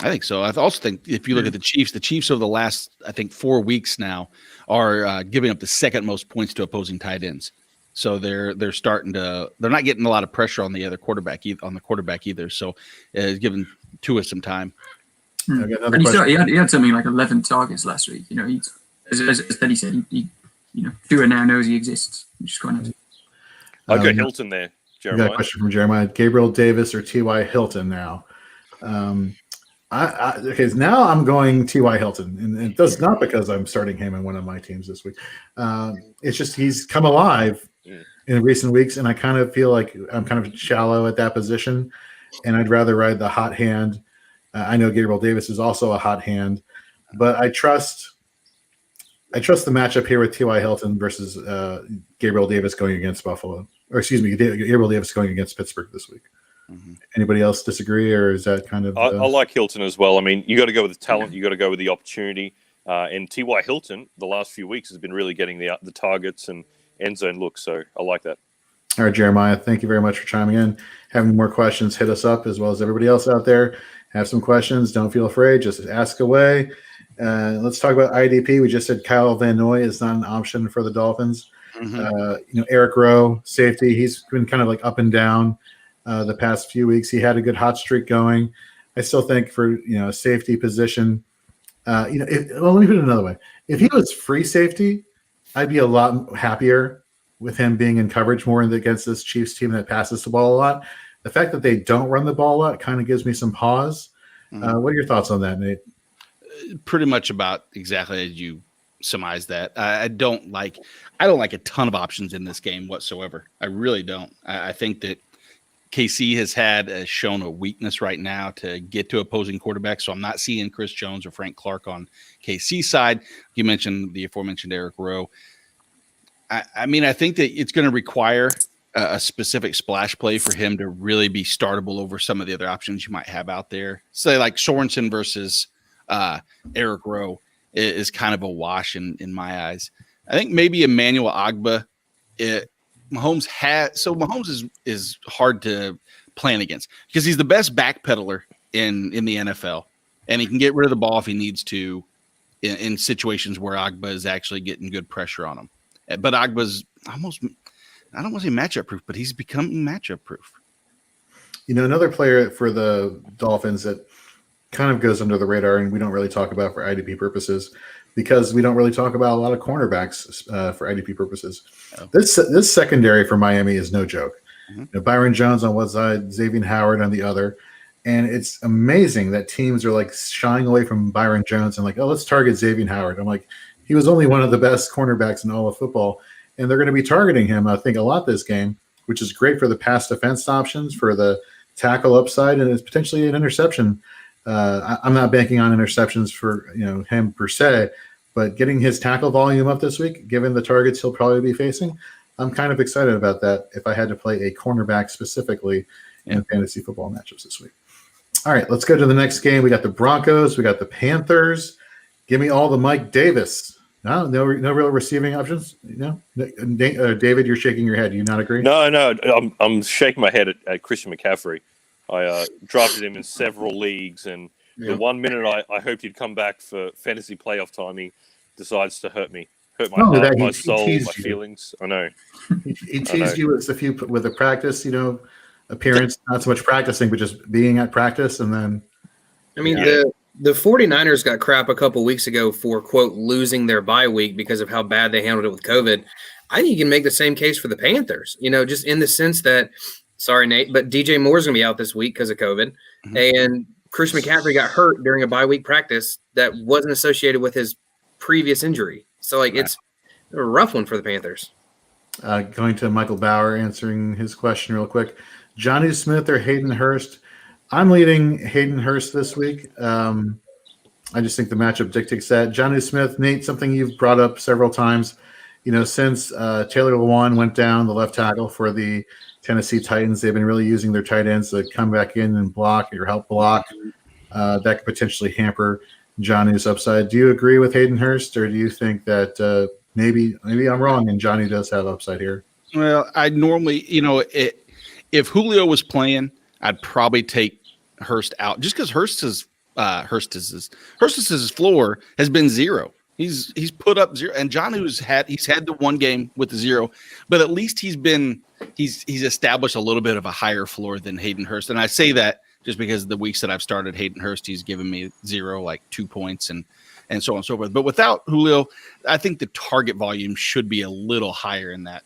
I think so. I also think if you look at the Chiefs over the last, I think, 4 weeks now are giving up the 2nd most points to opposing tight ends. So they're starting to – they're not getting a lot of pressure on the other quarterback either. So it's giving Tua some time. And he had something like 11 targets last week. As Teddy said, Tua now knows he exists, which is quite nice. I've got Hilton there, Jeremiah. Got a question from Jeremiah. Gabriel Davis or T.Y. Hilton now? Okay, now I'm going T.Y. Hilton, and it does not because I'm starting him in one of my teams this week. It's just he's come alive in recent weeks, and I kind of feel like I'm kind of shallow at that position, and I'd rather ride the hot hand. I know Gabriel Davis is also a hot hand, but I trust the matchup here with T.Y. Hilton versus Gabriel Davis going against Buffalo, or excuse me, Gabriel Davis going against Pittsburgh this week. Mm-hmm. Anybody else disagree, or is that kind of? I like Hilton as well. I mean, you got to go with the talent, you got to go with the opportunity. And T.Y. Hilton, the last few weeks, has been really getting the targets and end zone looks. So I like that. All right, Jeremiah, thank you very much for chiming in. Having more questions, hit us up, as well as everybody else out there. Have some questions. Don't feel afraid. Just ask away. Let's talk about IDP. We just said Kyle Van Noy is not an option for the Dolphins. Mm-hmm. Eric Rowe, safety. He's been kind of like up and down the past few weeks. He had a good hot streak going. I still think for a safety position, let me put it another way. If he was free safety, I'd be a lot happier with him being in coverage more against this Chiefs team that passes the ball a lot. The fact that they don't run the ball a lot kind of gives me some pause. Mm-hmm. What are your thoughts on that, Nate? Pretty much about exactly as you surmise that. I don't like a ton of options in this game whatsoever. I really don't. I think that KC has shown a weakness right now to get to opposing quarterbacks, so I'm not seeing Chris Jones or Frank Clark on KC's side. You mentioned the aforementioned Eric Rowe. I mean, I think that it's going to require a specific splash play for him to really be startable over some of the other options you might have out there. Say like Sorensen versus Eric Rowe is kind of a wash in my eyes. I think maybe Emmanuel Ogbah. Mahomes is hard to plan against because he's the best backpedaler in the NFL, and he can get rid of the ball if he needs to in situations where Ogbah is actually getting good pressure on him. But Ogbah's almost, I don't want to say matchup proof, but he's becoming matchup proof. Another player for the Dolphins that kind of goes under the radar and we don't really talk about for IDP purposes because we don't really talk about a lot of cornerbacks for IDP purposes. Oh. This secondary for Miami is no joke. Mm-hmm. Byron Jones on one side, Xavier Howard on the other. And it's amazing that teams are like shying away from Byron Jones and like, oh, let's target Xavier Howard. I'm like, he was only one of the best cornerbacks in all of football. And they're going to be targeting him, I think, a lot this game, which is great for the pass defense options, for the tackle upside, and it's potentially an interception. I'm not banking on interceptions for him per se, but getting his tackle volume up this week, given the targets he'll probably be facing, I'm kind of excited about that if I had to play a cornerback specifically in fantasy football matchups this week. All right, let's go to the next game. We got the Broncos. We got the Panthers. Give me all the Mike Davis. No real receiving options. David, you're shaking your head. Do you not agree? No, I'm shaking my head at Christian McCaffrey. I drafted him in several leagues, and the 1 minute I hoped he'd come back for fantasy playoff time, he decides to hurt my heart, my soul, my feelings. I know. He teased you with a practice, appearance. Not so much practicing, but just being at practice, and then. I mean, The 49ers got crap a couple weeks ago for, quote, losing their bye week because of how bad they handled it with COVID. I think you can make the same case for the Panthers, just in the sense that, sorry, Nate, but DJ Moore's going to be out this week because of COVID. And Chris McCaffrey got hurt during a bye week practice that wasn't associated with his previous injury. So, it's a rough one for the Panthers. Going to Michael Bauer, answering his question real quick. Johnny Smith or Hayden Hurst? I'm leading Hayden Hurst this week. I just think the matchup dictates that. Johnny Smith, Nate, something you've brought up several times. Since Taylor Lewan went down, the left tackle for the Tennessee Titans, they've been really using their tight ends to come back in and block or help block. That could potentially hamper Johnny's upside. Do you agree with Hayden Hurst, or do you think that maybe I'm wrong and Johnny does have upside here? Well, I normally, if Julio was playing, I'd probably take Hurst out just because Hurst's floor has been 0. He's put up 0, and Johnny's had the one game with the 0, but at least he's established a little bit of a higher floor than Hayden Hurst. And I say that just because the weeks that I've started Hayden Hurst, he's given me 0, like 2 points and so on and so forth. But without Julio, I think the target volume should be a little higher in that.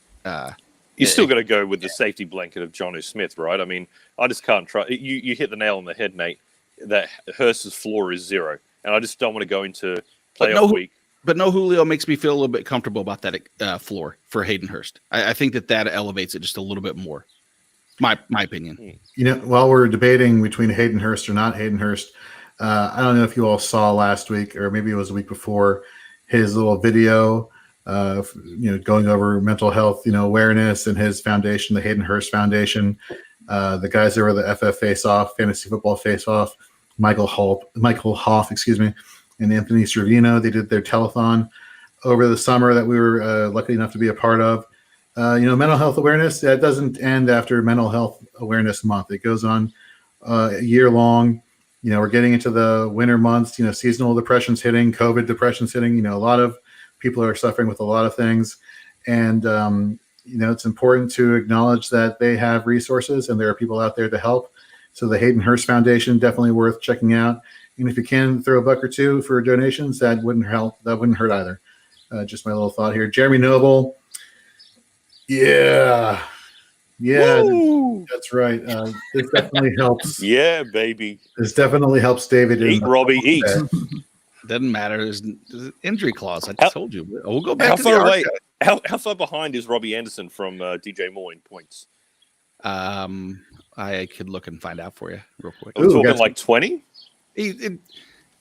You still got to go with the safety blanket of Jonnu Smith, right? I mean, I just can't try. You hit the nail on the head, Nate. That Hurst's floor is 0, and I just don't want to go into playoff week. But no Julio makes me feel a little bit comfortable about that floor for Hayden Hurst. I think that elevates it just a little bit more. My opinion. While we're debating between Hayden Hurst or not Hayden Hurst, I don't know if you all saw last week or maybe it was a week before his little video. Going over mental health, awareness, and his foundation, the Hayden Hurst Foundation. The guys over the FF Face-Off, Fantasy Football Face-Off, Michael Hoff, and Anthony Servino. They did their telethon over the summer that we were lucky enough to be a part of. Mental health awareness, that doesn't end after Mental Health Awareness Month. It goes on year long. We're getting into the winter months, seasonal depression's hitting, COVID depression's hitting. A lot of people are suffering with a lot of things. And, it's important to acknowledge that they have resources and there are people out there to help. So the Hayden Hurst Foundation, definitely worth checking out. And if you can throw $1 or $2 for donations, that wouldn't hurt either. Just my little thought here. Jeremy Noble. Yeah, woo! That's right. This definitely helps. Yeah, baby. This definitely helps David. Eat, Robbie, eat. Doesn't matter. There's an injury clause. I told you. We'll go back to far the away. How far behind is Robbie Anderson from DJ Moore in points? I could look and find out for you real quick. We're talking like 20?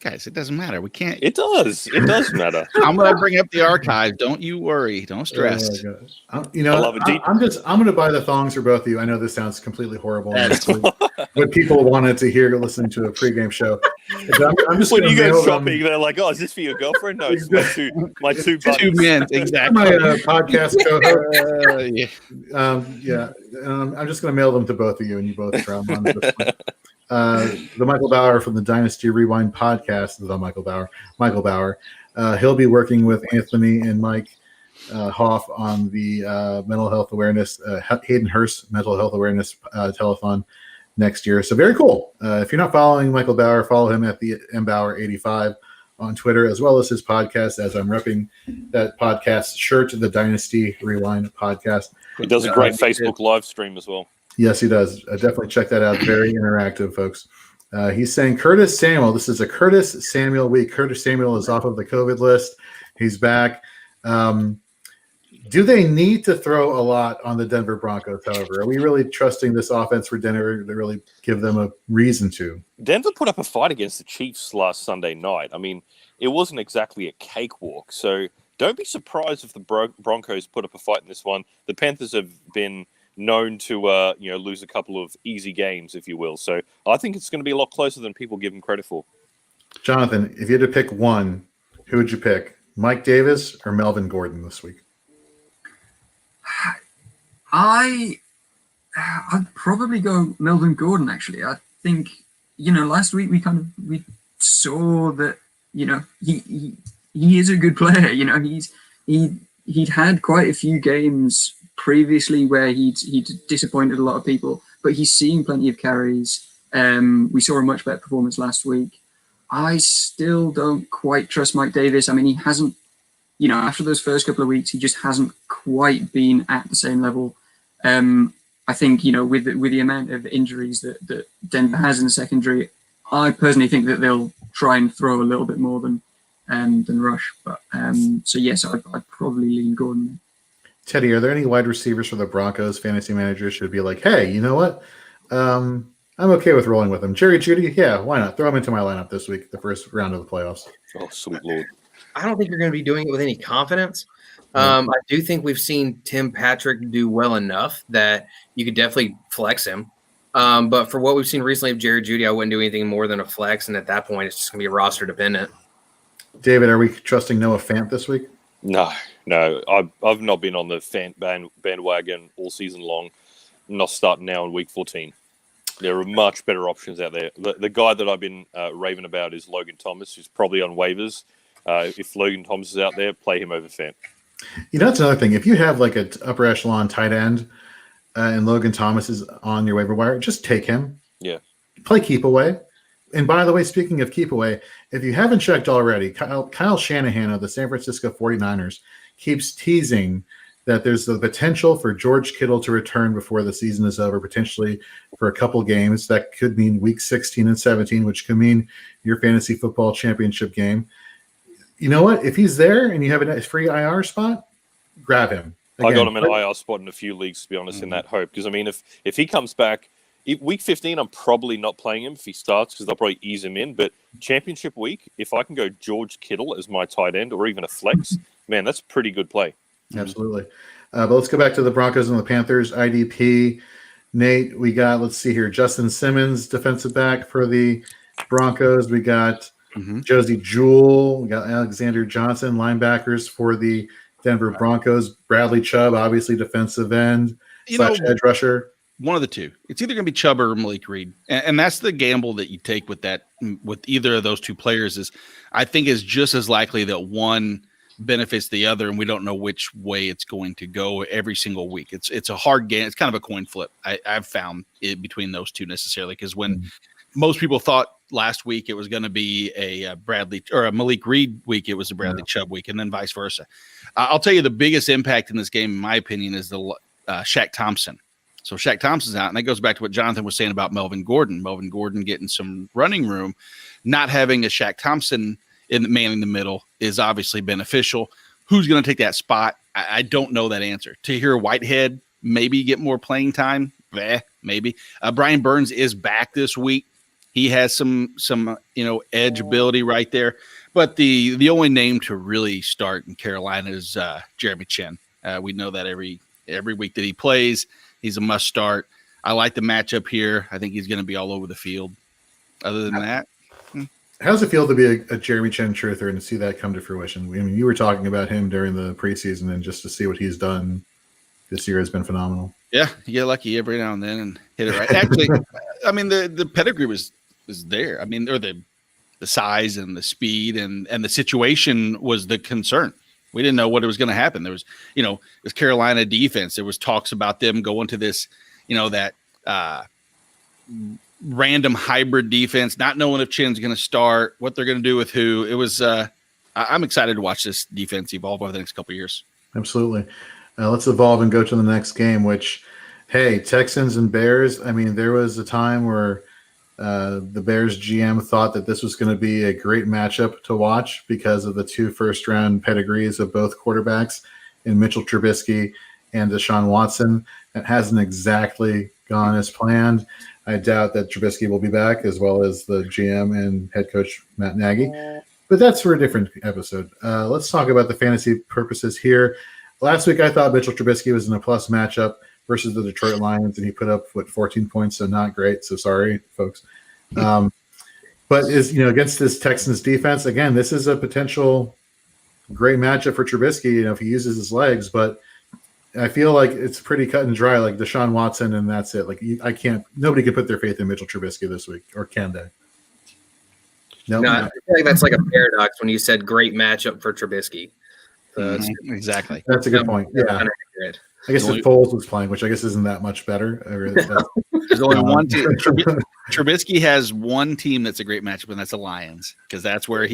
Guys, it doesn't matter. We can't. It does. It does matter. I'm going to bring up the archive. Don't you worry. Don't stress. I love it. I'm going to buy the thongs for both of you. I know this sounds completely horrible. But people wanted to hear, listen to a pregame show. I'm just when you go shopping, they're like, "Oh, is this for your girlfriend?" No, it's my two buddies. 2 men, exactly. My podcast co-host. I'm just going to mail them to both of you, and you both try them on this one. The Michael Bauer from the Dynasty Rewind podcast is on Michael Bauer. He'll be working with Anthony and Mike Hoff on the mental health awareness, Hayden Hurst mental health awareness telethon next year. So very cool. If you're not following Michael Bauer, follow him at the mbauer85 on Twitter, as well as his podcast, as I'm repping that podcast shirt, the Dynasty Rewind podcast. He does a great Facebook live stream as well. Yes, he does. Definitely check that out. Very interactive, folks. He's saying Curtis Samuel. This is a Curtis Samuel week. Curtis Samuel is off of the COVID list. He's back. Do they need to throw a lot on the Denver Broncos, however? Are we really trusting this offense for Denver to really give them a reason to? Denver put up a fight against the Chiefs last Sunday night. I mean, it wasn't exactly a cakewalk. So don't be surprised if the Broncos put up a fight in this one. The Panthers have been known to lose a couple of easy games, if you will. So I think it's going to be a lot closer than people give them credit for. Jonathan, if you had to pick one, who would you pick? Mike Davis or Melvin Gordon this week? I'd probably go Melvin Gordon, actually. I think, last week we saw that, he is a good player. He'd had quite a few games previously where he'd disappointed a lot of people, but he's seeing plenty of carries. We saw a much better performance last week. I still don't quite trust Mike Davis. I mean, he hasn't, after those first couple of weeks, he just hasn't quite been at the same level. I think, with the amount of injuries that Denver has in the secondary, I personally think that they'll try and throw a little bit more than rush. But so yes, I'd probably lean Gordon. Teddy, are there any wide receivers for the Broncos fantasy managers should be like, hey, you know what? I'm okay with rolling with him. Jerry Jeudy, yeah, why not? Throw him into my lineup this week, the first round of the playoffs. Oh, sweet Lord. I don't think you're going to be doing it with any confidence. I do think we've seen Tim Patrick do well enough that you could definitely flex him. But for what we've seen recently of Jerry Jeudy, I wouldn't do anything more than a flex. And at that point, it's just going to be roster dependent. David, are we trusting Noah Fant this week? No. I've not been on the Fant bandwagon all season long. I'm not starting now in week 14. There are much better options out there. The guy that I've been raving about is Logan Thomas, who's probably on waivers. If Logan Thomas is out there, play him over Fant. That's another thing. If you have like an upper echelon tight end and Logan Thomas is on your waiver wire, just take him. Yeah. Play keep away. And by the way, speaking of keep away, if you haven't checked already, Kyle Shanahan of the San Francisco 49ers keeps teasing that there's the potential for George Kittle to return before the season is over, potentially for a couple games. That could mean week 16 and 17, which could mean your fantasy football championship game. You know what? If he's there and you have a free IR spot, grab him. Again, I got him in an IR spot in a few leagues, to be honest, in that hope. Because, I mean, if he comes back, week 15, I'm probably not playing him if he starts because they'll probably ease him in. But championship week, if I can go George Kittle as my tight end or even a flex, man, that's a pretty good play. Absolutely. But let's go back to the Broncos and the Panthers. IDP, Nate, we got, let's see here, Justin Simmons, defensive back for the Broncos. We got Josie Jewell. We got Alexander Johnson, linebackers for the Denver Broncos. Bradley Chubb, obviously defensive end / edge rusher. One of the two. It's either going to be Chubb or Malik Reed. And that's the gamble that you take with either of those two players is I think is just as likely that one benefits the other, and we don't know which way it's going to go every single week. It's a hard game. It's kind of a coin flip. I've found it between those two necessarily because when most people thought last week it was going to be a Bradley or a Malik Reed week, it was a Bradley Chubb week, and then vice versa. I'll tell you the biggest impact in this game, in my opinion, is the Shaq Thompson. So Shaq Thompson's out, and that goes back to what Jonathan was saying about Melvin Gordon. Melvin Gordon getting some running room, not having a Shaq Thompson manning the middle is obviously beneficial. Who's going to take that spot? I don't know that answer. Tahir Whitehead maybe get more playing time. Maybe. Brian Burns is back this week. He has some edge ability right there. But the only name to really start in Carolina is Jeremy Chin. We know that every week that he plays, he's a must start. I like the matchup here. I think he's going to be all over the field. Other than that, how does it feel to be a Jeremy Chin truther and to see that come to fruition? I mean, you were talking about him during the preseason, and just to see what he's done this year has been phenomenal. Yeah, you get lucky every now and then and hit it right. Actually, I mean, the pedigree was there. I mean, or the size and the speed and the situation was the concern. We didn't know what was going to happen. There was, this Carolina defense. There was talks about them going to this, that random hybrid defense, not knowing if Chin's going to start, what they're going to do with who. It was. I'm excited to watch this defense evolve over the next couple of years. Absolutely. Let's evolve and go to the next game. Which, hey, Texans and Bears. I mean, there was a time where the Bears GM thought that this was going to be a great matchup to watch because of the 2 first-round pedigrees of both quarterbacks in Mitchell Trubisky and Deshaun Watson. It hasn't exactly gone as planned. I doubt that Trubisky will be back, as well as the GM and head coach Matt Nagy. But that's for a different episode. Let's talk about the fantasy purposes here. Last week, I thought Mitchell Trubisky was in a plus matchup versus the Detroit Lions, and he put up 14 points, so not great. So sorry, folks. But against this Texans defense, again, this is a potential great matchup for Trubisky. If he uses his legs, but I feel like it's pretty cut and dry, like Deshaun Watson, and that's it. Like nobody can put their faith in Mitchell Trubisky this week, or can they? No, I feel like that's like a paradox when you said great matchup for Trubisky. Exactly. That's a good point. Yeah. I guess if Foles was playing, which I guess isn't that much better. There's only one team. Trubisky has one team that's a great matchup, and that's the Lions, because that's where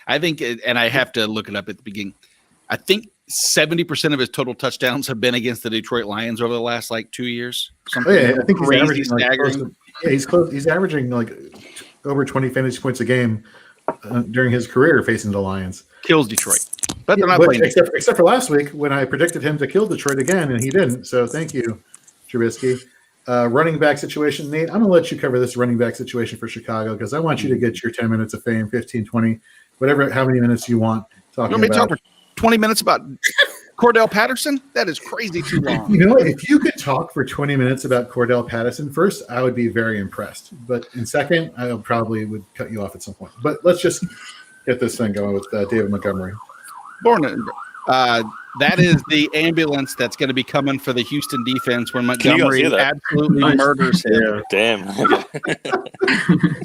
I think, and I have to look it up at the beginning. I think 70% of his total touchdowns have been against the Detroit Lions over the last 2 years. Oh, yeah, I think he's crazy, averaging staggering. he's close. He's averaging over 20 fantasy points a game during his career facing the Lions. Kills Detroit, but they're not playing. Except for last week when I predicted him to kill Detroit again, and he didn't. So thank you, Trubisky. Running back situation, Nate. I'm going to let you cover this running back situation for Chicago because I want you to get your 10 minutes of fame, 15, 20, whatever, how many minutes you want talking You want me to about. talk for 20 minutes about Cordell Patterson? That is crazy too long. You know what? If you could talk for 20 minutes about Cordell Patterson, first, I would be very impressed. But in second, I probably would cut you off at some point. But let's just get this thing going with David Montgomery. That is the ambulance that's going to be coming for the Houston defense when Montgomery absolutely murders him. Yeah. Damn.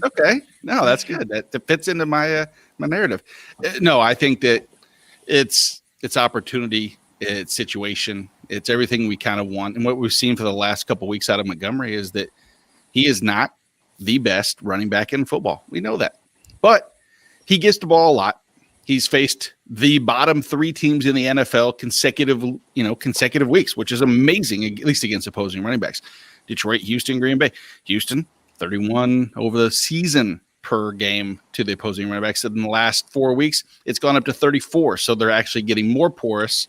Okay. No, that's good. That fits into my my narrative. No, I think that it's opportunity, it's situation, it's everything we kind of want. And what we've seen for the last couple of weeks out of Montgomery is that he is not the best running back in football. We know that. But he gets the ball a lot. He's faced the bottom 3 teams in the NFL consecutive weeks, which is amazing, at least against opposing running backs. Detroit, Houston, Green Bay. Houston, 31 over the season per game to the opposing running backs. In the last 4 weeks, it's gone up to 34. So they're actually getting more porous.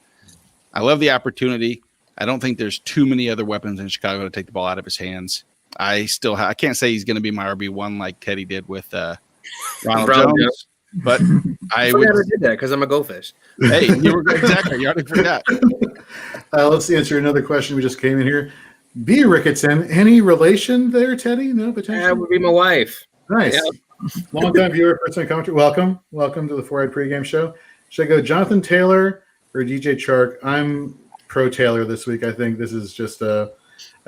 I love the opportunity. I don't think there's too many other weapons in Chicago to take the ball out of his hands. I can't say he's going to be my RB1 like Teddy did with Ronald Jones. But I did that because I'm a goldfish. Hey, you were exactly. You already forgot. Let's answer another question we just came in here. B. Ricketson, any relation there, Teddy? No, potential. That would be my wife. Nice. Yeah. Long-time viewer, first-time commenter. Welcome to the Four-Eyed Pregame Show. Should I go Jonathan Taylor or DJ Chark? I'm pro Taylor this week. I think this is just I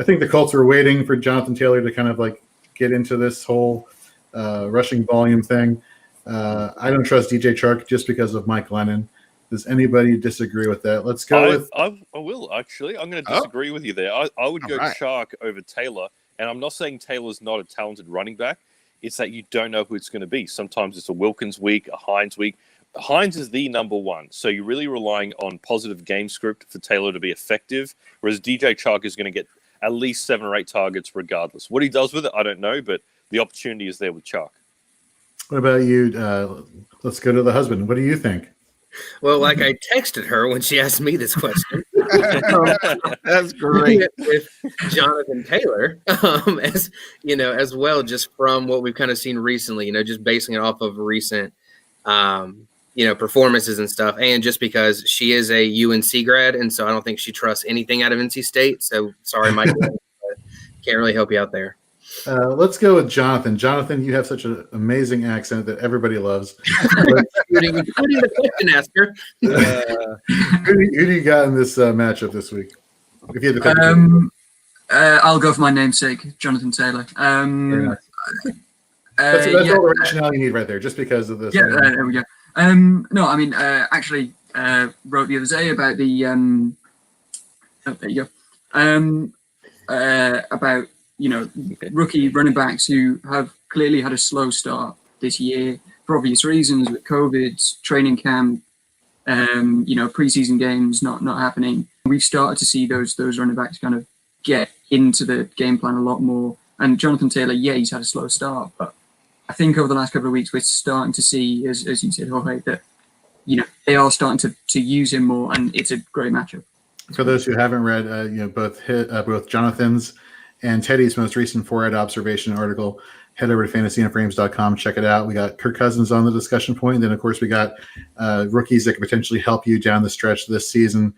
think the Colts were waiting for Jonathan Taylor to kind of get into this whole rushing volume thing. I don't trust DJ Chark just because of Mike Glennon. Does anybody disagree with that? Let's go I will, actually. I'm going to disagree with you there. I would go Chark over Taylor, and I'm not saying Taylor's not a talented running back. It's that you don't know who it's going to be. Sometimes it's a Wilkins week, a Hines week. Hines is the number one, so you're really relying on positive game script for Taylor to be effective, whereas DJ Chark is going to get at least 7 or 8 targets regardless. What he does with it, I don't know, but the opportunity is there with Chark. What about you? Let's go to the husband. What do you think? Well, I texted her when she asked me this question. That's great. With Jonathan Taylor, as well, just from what we've kind of seen recently, just basing it off of recent, performances and stuff. And just because she is a UNC grad, and so I don't think she trusts anything out of NC State. So sorry, Mike, but can't really help you out there. Let's go with Jonathan. Jonathan, you have such an amazing accent that everybody loves. Including the question asker. Who do you got in this matchup this week? If you had to I'll go for my namesake, Jonathan Taylor. That's all the rationale you need right there, just because of this. Yeah, there we go. No, I mean, actually, wrote the other day about the. There you go. About rookie running backs who have clearly had a slow start this year for obvious reasons with COVID, training camp, preseason games not happening. We've started to see those running backs kind of get into the game plan a lot more. And Jonathan Taylor, he's had a slow start, but I think over the last couple of weeks we're starting to see, as you said, Jorge, that they are starting to use him more, and it's a great matchup. For those who haven't read, both Jonathan's and Teddy's most recent Four-Eyed Observation article, head over to fantasyandframes.com. Check it out. We got Kirk Cousins on the discussion point. And then, of course, we got rookies that could potentially help you down the stretch this season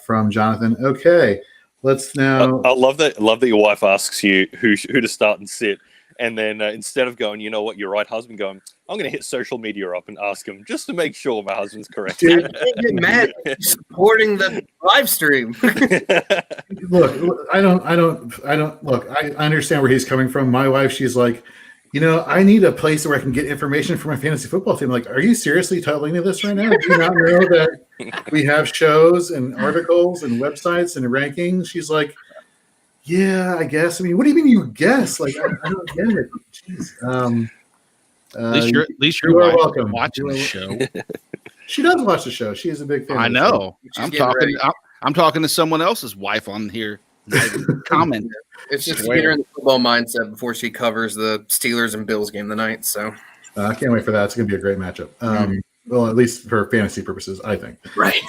from Jonathan. Okay, let's now. I love that. Your wife asks you who to start and sit. And then instead of going, you know what, you're right, husband, going, I'm going to hit social media up and ask him just to make sure my husband's correct. Dude, get mad supporting the live stream. Look, I don't look. I understand where he's coming from. My wife, she's like, I need a place where I can get information for my fantasy football team. Like, are you seriously telling me this right now? Do you not know that we have shows and articles and websites and rankings? She's like, Yeah, I guess. I mean, what do you mean you guess? Like, I don't get it. Jeez. At least your you are wife is welcome. watching the show. She does watch the show. She is a big fan. I of the show. know. She's I'm getting talking. ready. I'm talking to someone else's wife on here. Comment. It's just to Swear. get her in the football mindset before she covers the Steelers and Bills game tonight. So I can't wait for that. It's going to be a great matchup. Well, at least for fantasy purposes, I think. right.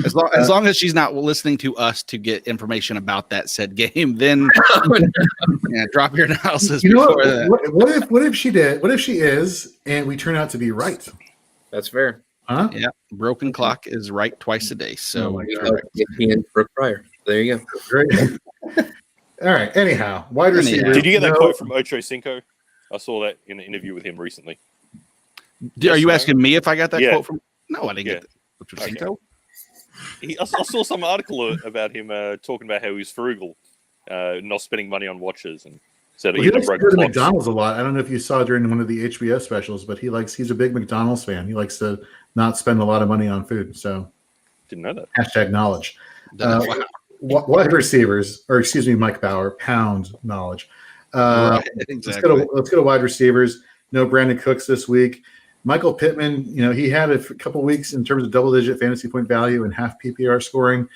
As long as she's not listening to us to get information about that said game, then drop your analysis. You know before that. what if she did? What if she is, and we turn out to be right? That's fair. Huh? Yeah, broken clock is right twice a day. So my You God. know, ESPN Brooke Pryor. There you go. Great. All right. Anyhow, wide receiver. Did you get that No. quote from Ocho Cinco? I saw that in an interview with him recently. are you asking me if I got that Yeah. quote from? No, I didn't Yeah. get that. Okay. Cinco? I saw some article about him talking about how he was frugal, not spending money on watches, and said Well, he he likes to broke go to clocks. McDonald's a lot. I don't know if you saw during one of the HBO specials, but he's a big McDonald's fan. He likes to not spend a lot of money on food. So Didn't know that. hashtag knowledge. Wow. Wide receivers, or excuse me, Mike Bauer, pound knowledge. Right, Let's exactly. go to wide receivers. No Brandon Cooks this week. Michael Pittman, he had a couple weeks in terms of double-digit fantasy point value and half PPR scoring.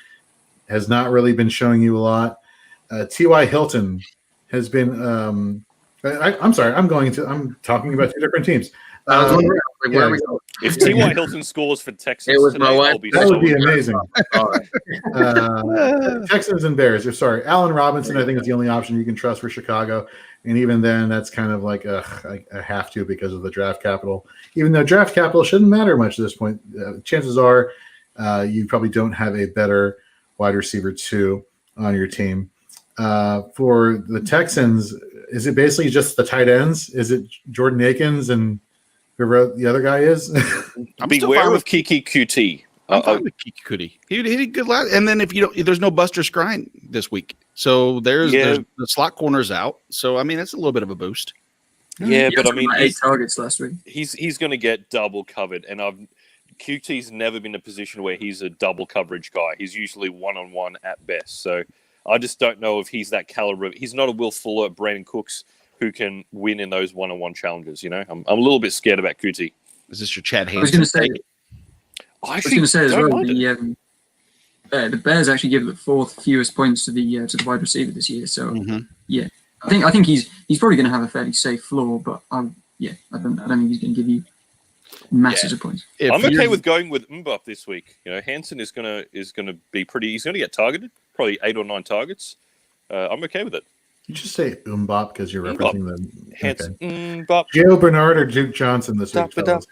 Has not really been showing you a lot. T.Y. Hilton has been. I'm sorry. I'm talking about two different teams. I was wondering, like, where yeah. are we going? If T.Y. Hilton scores for Texas It was today, my wife. I'll be That would be sold. amazing. All right. Texans and Bears. Or sorry, Allen Robinson. I think is the only option you can trust for Chicago, and even then, that's kind of like I have to because of the draft capital. Even though draft capital shouldn't matter much at this point, chances are you probably don't have a better wide receiver 2 on your team. For the Texans, is it basically just the tight ends? Is it Jordan Akins and whoever the other guy is? I'm still Beware fine of with Kiki QT. I'm fine with Kiki Kuti. He did good last. And then if you don't, there's no Buster Skrine this week, so there's the slot corners out. So I mean, it's a little bit of a boost. Yeah, He but had I mean, 8 targets last week. he's going to get double covered, and QT's never been in a position where he's a double coverage guy. He's usually one-on-one at best. So I just don't know if he's that caliber. He's not a Will Fuller, Brandon Cooks who can win in those one-on-one challenges. I'm a little bit scared about QT. Is this your Chad I was going to Hansen? say. I was going to say as well. The Bears actually give the 4th fewest points to the wide receiver this year. So yeah, I think he's probably going to have a fairly safe floor, but I don't think he's going to give you masses of points. I'm okay with going with Mbop this week. Hansen is gonna be pretty. He's gonna get targeted, probably 8 or 9 targets. I'm okay with it. You just say Mbop because you're referencing the Hansen, okay. Mbop. Gio Bernard or Duke Johnson this week. fellas?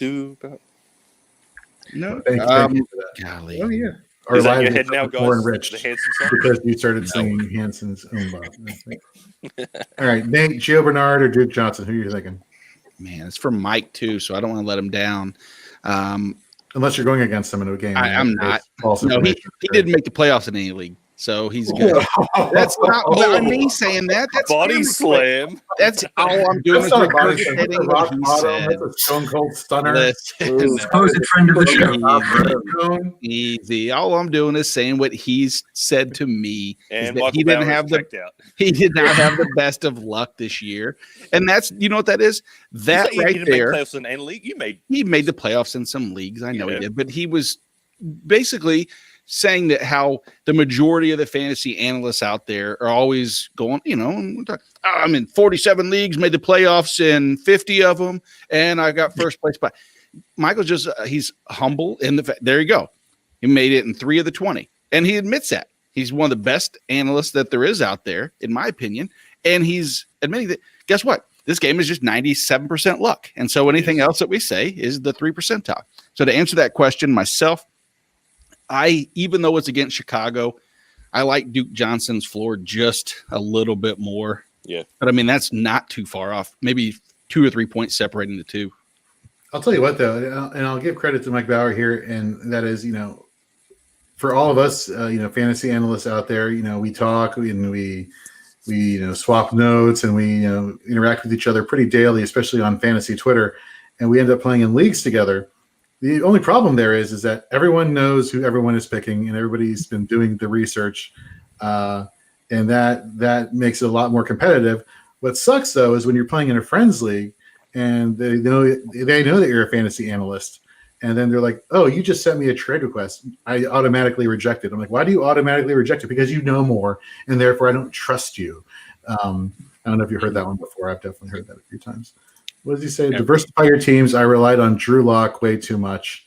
No. Thank you for that. Golly. Oh yeah. Is that lives your head are now, more guys? enriched The Hansen song? because you started singing Hanson's Mbop. All right, Nate, Gio Bernard or Duke Johnson? Who are you thinking? Man, it's from Mike too, so I don't want to let him down. Unless you're going against him in a game. I'm not. False No, he information. didn't make the playoffs in any league, so he's good. That's not me saying that. That's Body him. slam. That's all I'm doing. That's is not a body slam. regurgitating That's a what rock he bottom. said. That's a stone cold stunner. Listen, Supposed friend of the show. easy. All I'm doing is saying what he's said to me. is And that Michael he didn't Bauer have is the checked out. he did not have the best of luck this year, and that's what that is. That You right didn't make there. playoffs in any league. You made. He made the playoffs in some leagues. I know Yeah. he did, but he was basically saying that how the majority of the fantasy analysts out there are always going, I'm in 47 leagues, made the playoffs in 50 of them, and I got first place. But Michael's just he's humble in the fact. There you go. He made it in 3 of the 20, and he admits that he's one of the best analysts that there is out there, in my opinion. And he's admitting that. Guess what? This game is just 97% luck, and so anything else that we say is the 3% top. So to answer that question, myself. Even though it's against Chicago, I like Duke Johnson's floor just a little bit more. Yeah. But I mean, that's not too far off. Maybe 2 or 3 points separating the two. I'll tell you what, though, and I'll give credit to Mike Bauer here, and that is, for all of us, fantasy analysts out there, we talk and we swap notes and we, interact with each other pretty daily, especially on fantasy Twitter, and we end up playing in leagues together. The only problem there is that everyone knows who everyone is picking, and everybody's been doing the research. and that makes it a lot more competitive. What sucks though is when you're playing in a friends league, and they know that you're a fantasy analyst, and then they're like, "Oh, you just sent me a trade request. I automatically reject it." I'm like, "Why do you automatically reject it?" Because you know more, and therefore I don't trust you. I don't know if you heard that one before. I've definitely heard that a few times. What does he say? Yeah. Diversify your teams. I relied on Drew Lock way too much.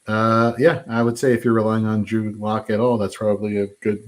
Yeah, I would say if you're relying on Drew Lock at all, that's probably a good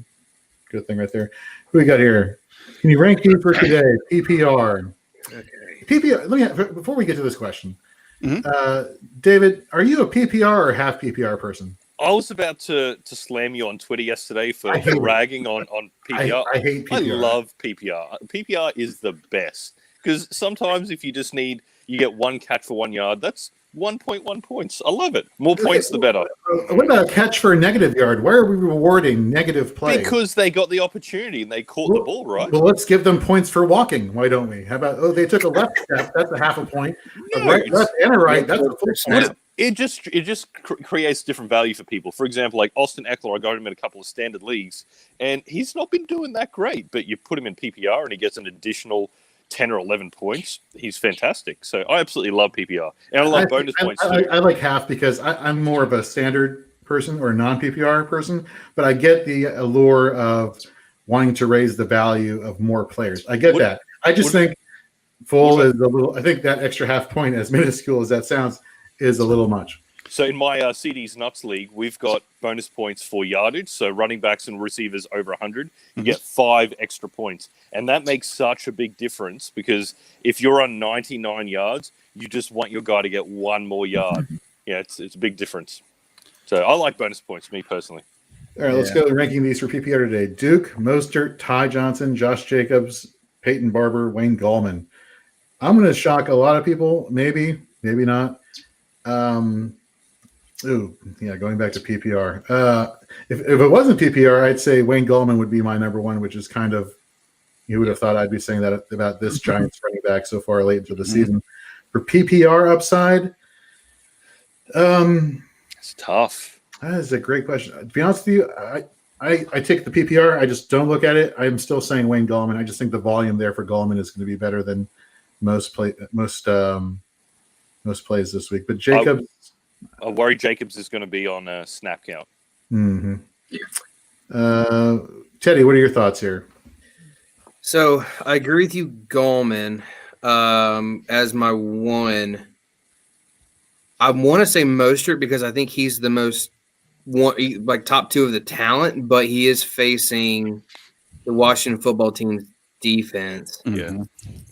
thing right there. Who we got here? Can you rank me for today? PPR. Okay. PPR. Let me before we get to this question. Mhm. David, are you a PPR or half PPR person? I was about to slam you on Twitter yesterday for I hate it. ragging on PPR. I hate PPR. I love PPR. PPR is the best because sometimes if you just need, you get one catch for 1 yard. That's 1.1 points. I love it. More points, the better. What about a catch for a negative yard? Why are we rewarding negative play? Because they got the opportunity and they caught the ball, right? Well, let's give them points for walking. Why don't we? How about, they took a left step. That's a half a point. A No, right, it's- left, and a right. That's a full Snap. point. It just creates different value for people. For example, like Austin Eckler, I got him in a couple of standard leagues, and he's not been doing that great. But you put him in PPR, and he gets an additional 10 or 11 points. He's fantastic. So I absolutely love PPR, and I love bonus points too. I like half because I'm more of a standard person or a non-PPR person, but I get the allure of wanting to raise the value of more players. I get that. I just think full is a little. I think that extra half point, as minuscule as that sounds, is a little much. So in my CD's Nuts League, we've got bonus points for yardage. So running backs and receivers over 100, you get 5 extra points. And that makes such a big difference because if you're on 99 yards, you just want your guy to get 1 more yard. Yeah, it's a big difference. So I like bonus points, me personally. All right, let's go to ranking these for PPR today. Duke, Mostert, Ty Johnson, Josh Jacobs, Peyton Barber, Wayne Gallman. I'm going to shock a lot of people. Maybe not. Going back to PPR. If it wasn't PPR, I'd say Wayne Gallman would be my number one, which is kind of, you would have thought I'd be saying that about this Giants running back so far late into the season. For PPR upside, It's tough. that is a great question. To be honest with you, I take the PPR. I just don't look at it. I'm still saying Wayne Gallman. I just think the volume there for Gallman is going to be better than most plays this week. But Jacobs, I worry Jacobs is going to be on a snap count. mm-hmm. Teddy, what are your thoughts here? So I agree with you, Gallman, as my one. I want to say Mostert because I think he's the most top 2 of the talent, but he is facing the Washington football team's defense. Yeah.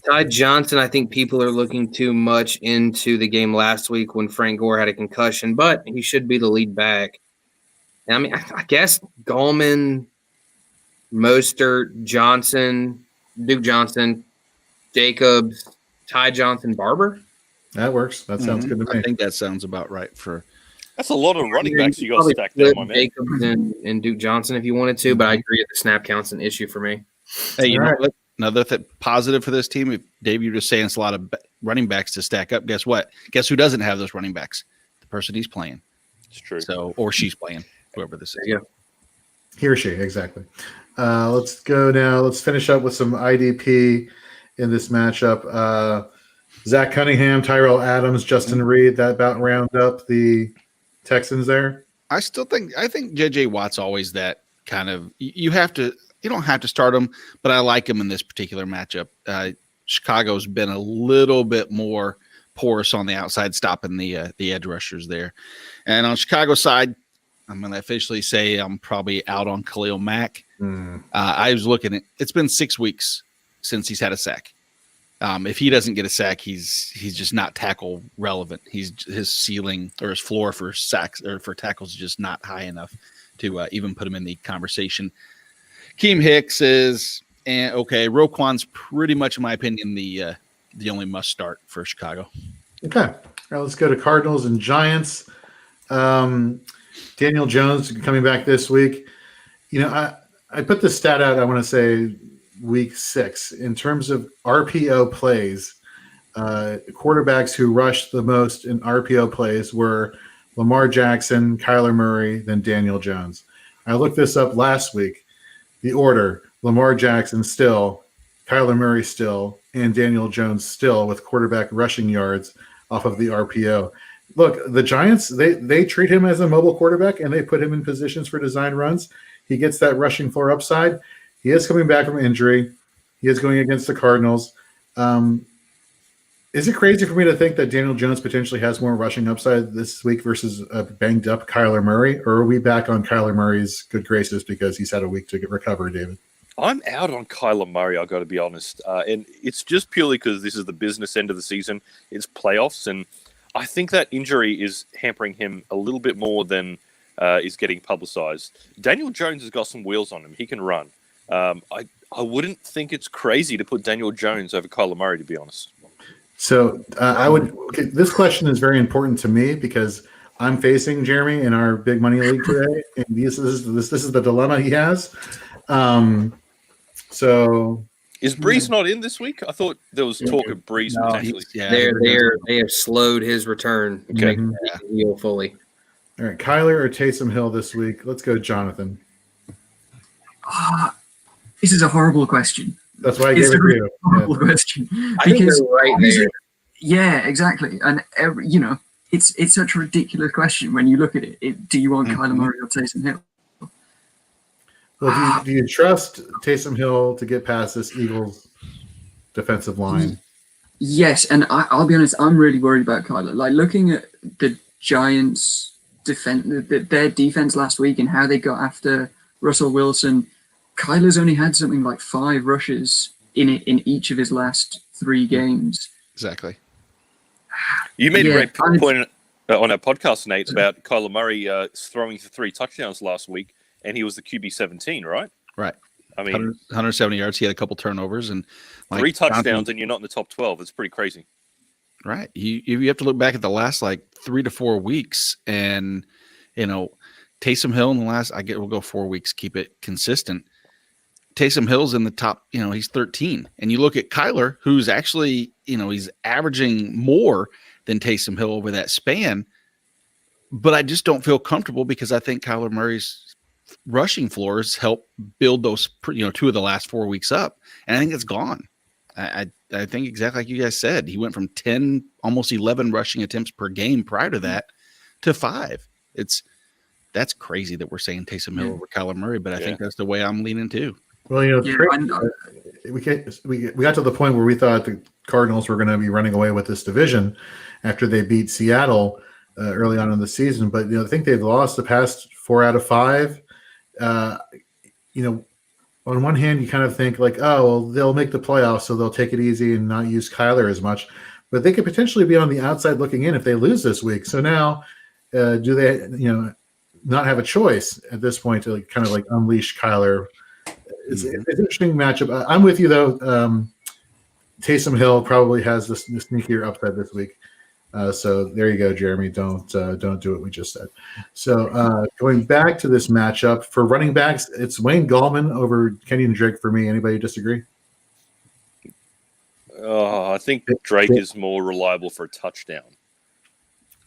Ty Johnson, I think people are looking too much into the game last week when Frank Gore had a concussion, but he should be the lead back. And I mean, I guess Gallman, Mostert, Johnson, Duke Johnson, Jacobs, Ty Johnson, Barber. That works. That sounds good to me. I think that sounds about right for. That's a lot of running backs you got Probably stacked there, my man. Jacobs and Duke Johnson if you wanted to, but I agree the snap count's an issue for me. Hey, you know All right. what? Another positive for this team. If Dave, you're just saying it's a lot of running backs to stack up. Guess what? Guess who doesn't have those running backs? The person he's playing. It's true. So, or she's playing, whoever this is. There you go. He or she, exactly. Let's go now. Let's finish up with some IDP in this matchup. Zach Cunningham, Tyrell Adams, Justin Reed. That about round up the Texans there. I think JJ Watt's always that kind of. You don't have to start him, but I like him in this particular matchup. Chicago's been a little bit more porous on the outside, stopping the edge rushers there. And on Chicago's side, I'm going to officially say I'm probably out on Khalil Mack. I was looking at it's been 6 weeks since he's had a sack. If he doesn't get a sack, he's just not tackle relevant. His ceiling or his floor for sacks or for tackles is just not high enough to even put him in the conversation. Keem Hicks is okay. Roquan's pretty much, in my opinion, the only must start for Chicago. Okay. All right, let's go to Cardinals and Giants. Daniel Jones coming back this week. You know, I put this stat out, I want to say week 6. In terms of RPO plays, quarterbacks who rushed the most in RPO plays were Lamar Jackson, Kyler Murray, then Daniel Jones. I looked this up last week. The order: Lamar Jackson still, Kyler Murray still, and Daniel Jones still with quarterback rushing yards off of the RPO. Look, the Giants, they treat him as a mobile quarterback, and they put him in positions for design runs. He gets that rushing floor upside. He is coming back from injury. He is going against the Cardinals. Is it crazy for me to think that Daniel Jones potentially has more rushing upside this week versus a banged up Kyler Murray? Or are we back on Kyler Murray's good graces because he's had a week to recover, David? I'm out on Kyler Murray, I've got to be honest. And it's just purely because this is the business end of the season. It's playoffs. And I think that injury is hampering him a little bit more than is getting publicized. Daniel Jones has got some wheels on him. He can run. I wouldn't think it's crazy to put Daniel Jones over Kyler Murray, to be honest. So this question is very important to me because I'm facing Jeremy in our big money league today, and this is the dilemma he has. So is Breeze not in this week? I thought there was talk of Breeze potentially. They have slowed his return to make him heal fully. All right, Kyler or Taysom Hill this week? Let's go, Jonathan. This is a horrible question. That's why I gave it to you. Horrible question. I think you're right there. Yeah, exactly. And it's such a ridiculous question when you look at it. Do you want Kyler Murray or Taysom Hill? Well, do you trust Taysom Hill to get past this Eagles defensive line? Yes, and I'll be honest, I'm really worried about Kyler. Like looking at the Giants' defense, their defense last week and how they got after Russell Wilson. Kyler's only had something like 5 rushes in each of his last 3 games. Exactly. You made a great point on our podcast, Nate, about Kyler Murray throwing for 3 touchdowns last week, and he was the QB 17, right? Right. I mean, 170 yards. He had a couple turnovers and 3 touchdowns, and you're not in the top 12. It's pretty crazy. Right. You have to look back at the last 3 to 4 weeks, and Taysom Hill in the last we'll go 4 weeks, keep it consistent. Taysom Hill's in the top, he's 13. And you look at Kyler, who's actually, he's averaging more than Taysom Hill over that span. But I just don't feel comfortable because I think Kyler Murray's rushing floors help build those, 2 of the last 4 weeks up. And I think it's gone. I think exactly like you guys said. He went from 10, almost 11 rushing attempts per game prior to that to 5. That's crazy that we're saying Taysom Hill over Kyler Murray, but I think that's the way I'm leaning too. Well, we got to the point where we thought the Cardinals were going to be running away with this division after they beat Seattle early on in the season. But I think they've lost the past 4 out of 5. On one hand, you kind of think they'll make the playoffs, so they'll take it easy and not use Kyler as much. But they could potentially be on the outside looking in if they lose this week. So now, do they, not have a choice at this point to unleash Kyler? It's an interesting matchup. I'm with you though. Taysom Hill probably has the sneakier upside this week. So there you go, Jeremy. Don't do what we just said. So going back to this matchup for running backs, it's Wayne Gallman over Kenyon Drake for me. Anybody disagree? I think Drake is more reliable for a touchdown.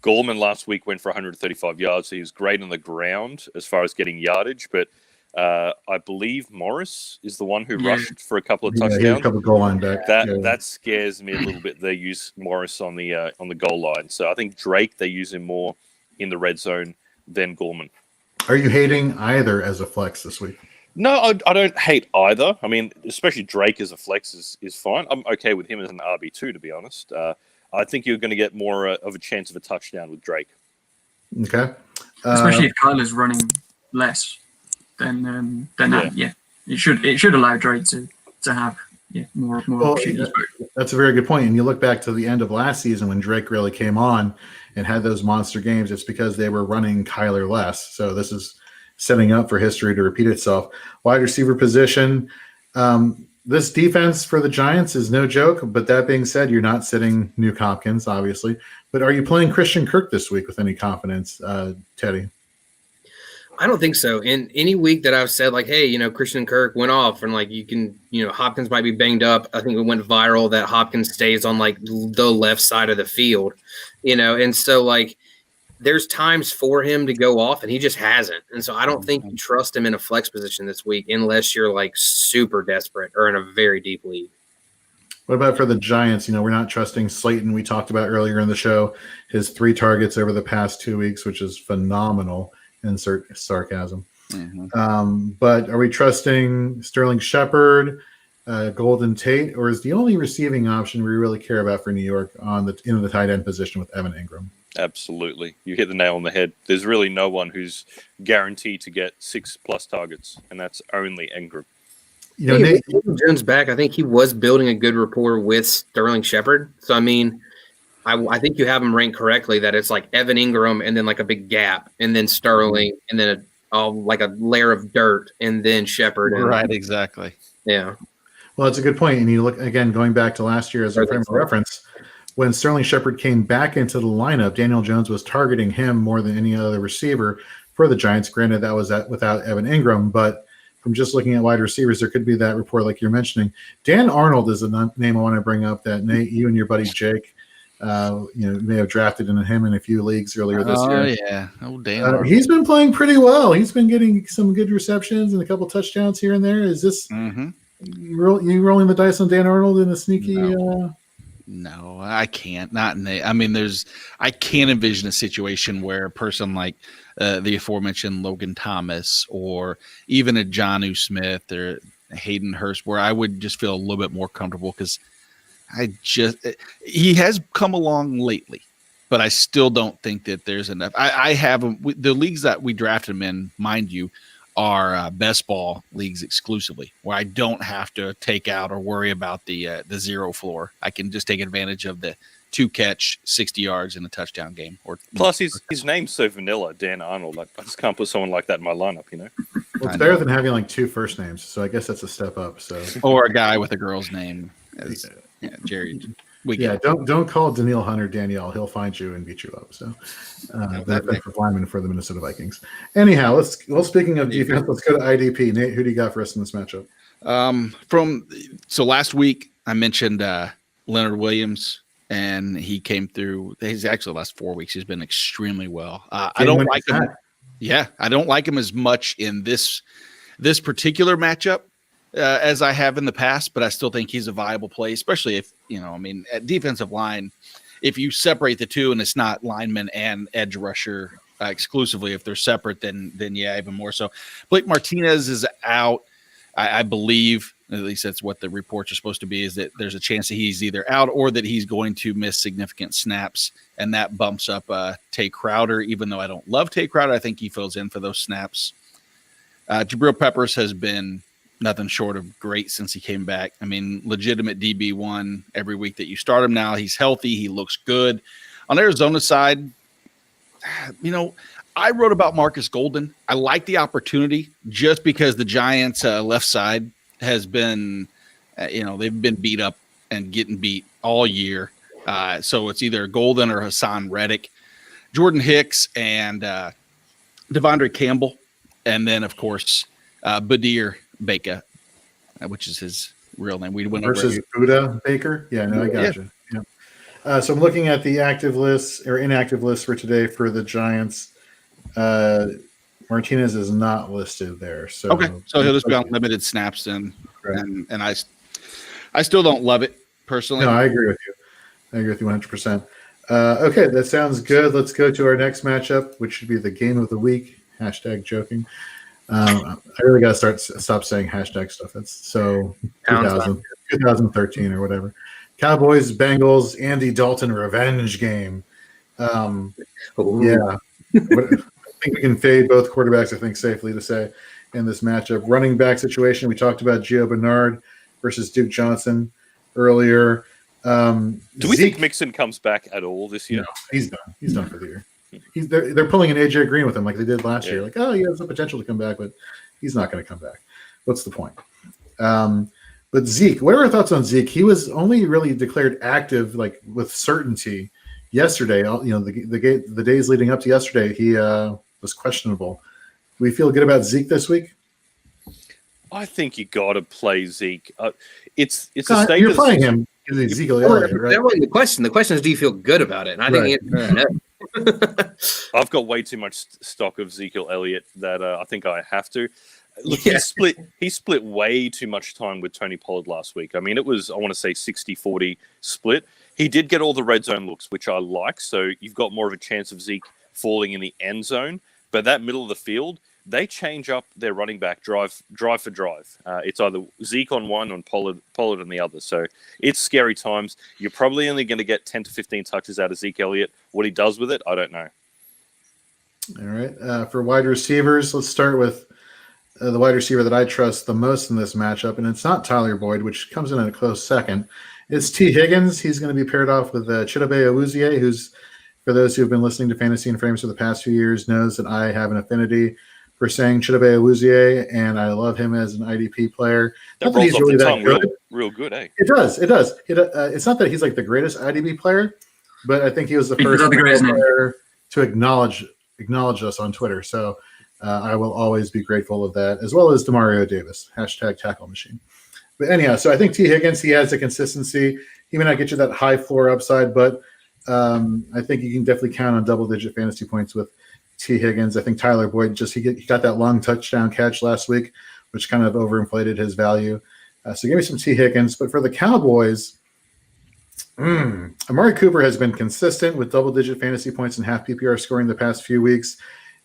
Gallman last week went for 135 yards. So he was great on the ground as far as getting yardage, but I believe Morris is the one who rushed for a couple of touchdowns. A couple goal line back. That scares me a little bit. They use Morris on the goal line, so I think Drake they use him more in the red zone than Gallman. Are you hating either as a flex this week? No, I don't hate either. I mean, especially Drake as a flex is fine. I'm okay with him as an RB2, to be honest. I think you're going to get more of a chance of a touchdown with Drake. Okay. Especially if Kyler's running less. Then it should allow Drake to have more opportunities. That's a very good point. And you look back to the end of last season when Drake really came on and had those monster games. It's because they were running Kyler less. So this is setting up for history to repeat itself. Wide receiver position. This defense for the Giants is no joke. But that being said, you're not sitting Nuke Hopkins, obviously. But are you playing Christian Kirk this week with any confidence, Teddy? I don't think so. In any week that I've said, hey, Christian Kirk went off and Hopkins might be banged up. I think it went viral that Hopkins stays on the left side of the field, and so there's times for him to go off, and he just hasn't. And so I don't think you trust him in a flex position this week unless you're like super desperate or in a very deep league. What about for the Giants? We're not trusting Slayton. We talked about earlier in the show his 3 targets over the past 2 weeks, which is phenomenal. Insert sarcasm. But are we trusting Sterling Shepard, Golden Tate, or is the only receiving option we really care about for New York in the tight end position with Evan Ingram? Absolutely. You hit the nail on the head. There's really no one who's guaranteed to get 6+ targets, and that's only Ingram. Nate Jones back. I think he was building a good rapport with Sterling Shepard. So, I mean, I think you have him ranked correctly that it's like Evan Ingram and then like a big gap and then Sterling and then like a layer of dirt and then Shepard. Right, exactly. Yeah. Well, it's a good point. And you look, again, going back to last year as a frame of reference, when Sterling Shepard came back into the lineup, Daniel Jones was targeting him more than any other receiver for the Giants. Granted, that was without Evan Ingram, but from just looking at wide receivers, there could be that report like you're mentioning. Dan Arnold is a name I want to bring up that, Nate, you and your buddy Jake, may have drafted him in a few leagues earlier this year. Oh, yeah. Oh, Dan. He's been playing pretty well. He's been getting some good receptions and a couple touchdowns here and there. Is this you rolling the dice on Dan Arnold in a sneaky No, I can't. I can't envision a situation where a person like the aforementioned Logan Thomas or even a Jonnu Smith or Hayden Hurst, where I would just feel a little bit more comfortable because he has come along lately, but I still don't think that there's enough. I have the leagues that we drafted him in, mind you, are best ball leagues exclusively, where I don't have to take out or worry about the zero floor. I can just take advantage of the 2-catch, 60 yards in a touchdown game. Plus, his name's so vanilla, Dan Arnold. I just can't put someone like that in my lineup, Well, it's better than having like 2 first names, so I guess that's a step up. So, or a guy with a girl's name, Jerry. Don't call Danielle Hunter Danielle. He'll find you and beat you up. So that's lineman for the Minnesota Vikings. Anyhow, speaking of defense, let's go to IDP. Nate, who do you got for us in this matchup? So last week I mentioned Leonard Williams, and he came through. He's actually the last 4 weeks he's been extremely well. I don't like him. Yeah, I don't like him as much in this particular matchup as I have in the past, but I still think he's a viable play, especially if, at defensive line, if you separate the two and it's not lineman and edge rusher exclusively, if they're separate, then yeah, even more so. Blake Martinez is out. I believe, at least that's what the reports are supposed to be, is that there's a chance that he's either out or that he's going to miss significant snaps, and that bumps up Tay Crowder. Even though I don't love Tay Crowder, I think he fills in for those snaps. Jabril Peppers has been nothing short of great since he came back. Legitimate DB1 every week that you start him now. He's healthy. He looks good. On Arizona's side, I wrote about Marcus Golden. I like the opportunity just because the Giants' left side has been, they've been beat up and getting beat all year. So it's either Golden or Hassan Reddick, Jordan Hicks, and Devondre Campbell. And then, of course, Badir Baker, which is his real name. We went versus Buda Baker. Yeah, no, I got you. Yeah. So I'm looking at the active list or inactive list for today for the Giants. Martinez is not listed there. So okay, so he'll just be on limited snaps then. Right. And I still don't love it personally. No, I agree with you. I agree with you 100%. Okay, that sounds good. Let's go to our next matchup, which should be the game of the week. #joking. I really got to stop saying hashtag stuff. That's so 2013 or whatever. Cowboys, Bengals, Andy Dalton revenge game. Yeah. I think we can fade both quarterbacks, I think, safely to say, in this matchup. Running back situation, we talked about Gio Bernard versus Duke Johnson earlier. Do we think Mixon comes back at all this year? No, he's done. He's done for the year. They're pulling an AJ Green with him like they did last year. Like, he has the potential to come back, but he's not going to come back. What's the point? But Zeke, what are our thoughts on Zeke? He was only really declared active, like with certainty, yesterday. The days leading up to yesterday, he was questionable. Do we feel good about Zeke this week? I think you got to play Zeke. It's a statement. You're playing him. Zeke, right? That wasn't the question. The question is, do you feel good about it? And I think I've got way too much stock of Ezekiel Elliott that I think I have to. Look, Yeah. he split way too much time with Tony Pollard last week. I mean, it was, I want to say, 60-40 split. He did get all the red zone looks, which I like. So you've got more of a chance of Zeke falling in the end zone. But that middle of the field, they change up their running back drive for drive. It's either Zeke on one and Pollard on the other. So it's scary times. You're probably only going to get 10 to 15 touches out of Zeke Elliott. What he does with it, I don't know. All right. For wide receivers, let's start with the wide receiver that I trust the most in this matchup, and it's not Tyler Boyd, which comes in at a close second. It's T. Higgins. He's going to be paired off with Chidobe Awuzie, who's, for those who have been listening to Fantasy and Frames for the past few years, knows that I have an affinity for saying Chidobe Awuzie, and I love him as an IDP player. That Not that rolls he's off really the that tongue good. real good, eh? It does. It's not that he's like the greatest IDB player, but I think he was the He's first not the greatest name. player to acknowledge us on Twitter. So I will always be grateful of that, as well as Demario Davis, #tackle machine. But anyhow, so I think T. Higgins, he has the consistency. He may not get you that high floor upside, but I think you can definitely count on double-digit fantasy points with T. Higgins. I think Tyler Boyd he got that long touchdown catch last week, which kind of overinflated his value. So give me some T. Higgins. But for the Cowboys, Amari Cooper has been consistent with double-digit fantasy points and half PPR scoring the past few weeks,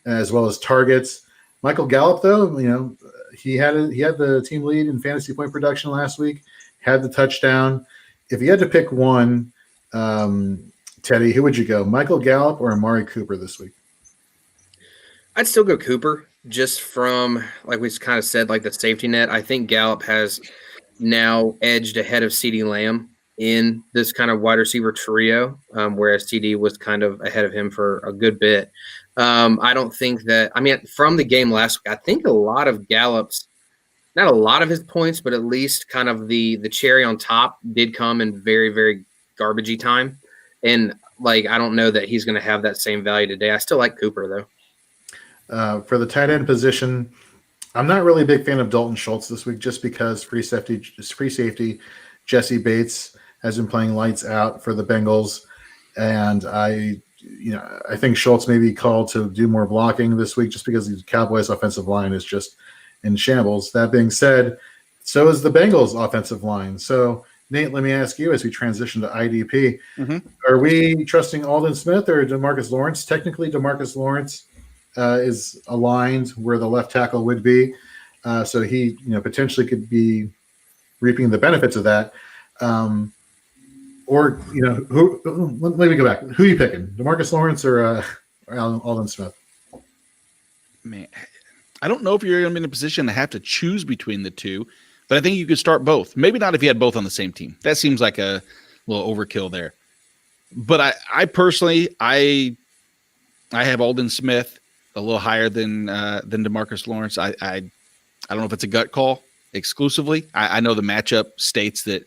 as well as targets. Michael Gallup, though, he had the team lead in fantasy point production last week, had the touchdown. If you had to pick one, Teddy, who would you go, Michael Gallup or Amari Cooper this week? I'd still go Cooper, just from, like we kind of said, like the safety net. I think Gallup has now edged ahead of CeeDee Lamb in this kind of wide receiver trio, whereas TD was kind of ahead of him for a good bit. I don't think that – I mean, from the game last week, I think a lot of Gallup's – not a lot of his points, but at least kind of the cherry on top did come in very, very garbagey time. And, I don't know that he's going to have that same value today. I still like Cooper, though. For the tight end position, I'm not really a big fan of Dalton Schultz this week just because free safety Jesse Bates has been playing lights out for the Bengals. And I think Schultz may be called to do more blocking this week just because the Cowboys offensive line is just in shambles. That being said, so is the Bengals offensive line. So Nate, let me ask you as we transition to IDP, Are we trusting Aldon Smith or DeMarcus Lawrence? Technically, DeMarcus Lawrence is aligned where the left tackle would be. So he, potentially could be reaping the benefits of that. Let me go back. Who are you picking? DeMarcus Lawrence or Aldon Smith? Man, I don't know if you're going to be in a position to have to choose between the two, but I think you could start both. Maybe not if you had both on the same team. That seems like a little overkill there. But I personally, I have Aldon Smith a little higher than DeMarcus Lawrence. I don't know if it's a gut call exclusively. I know the matchup states that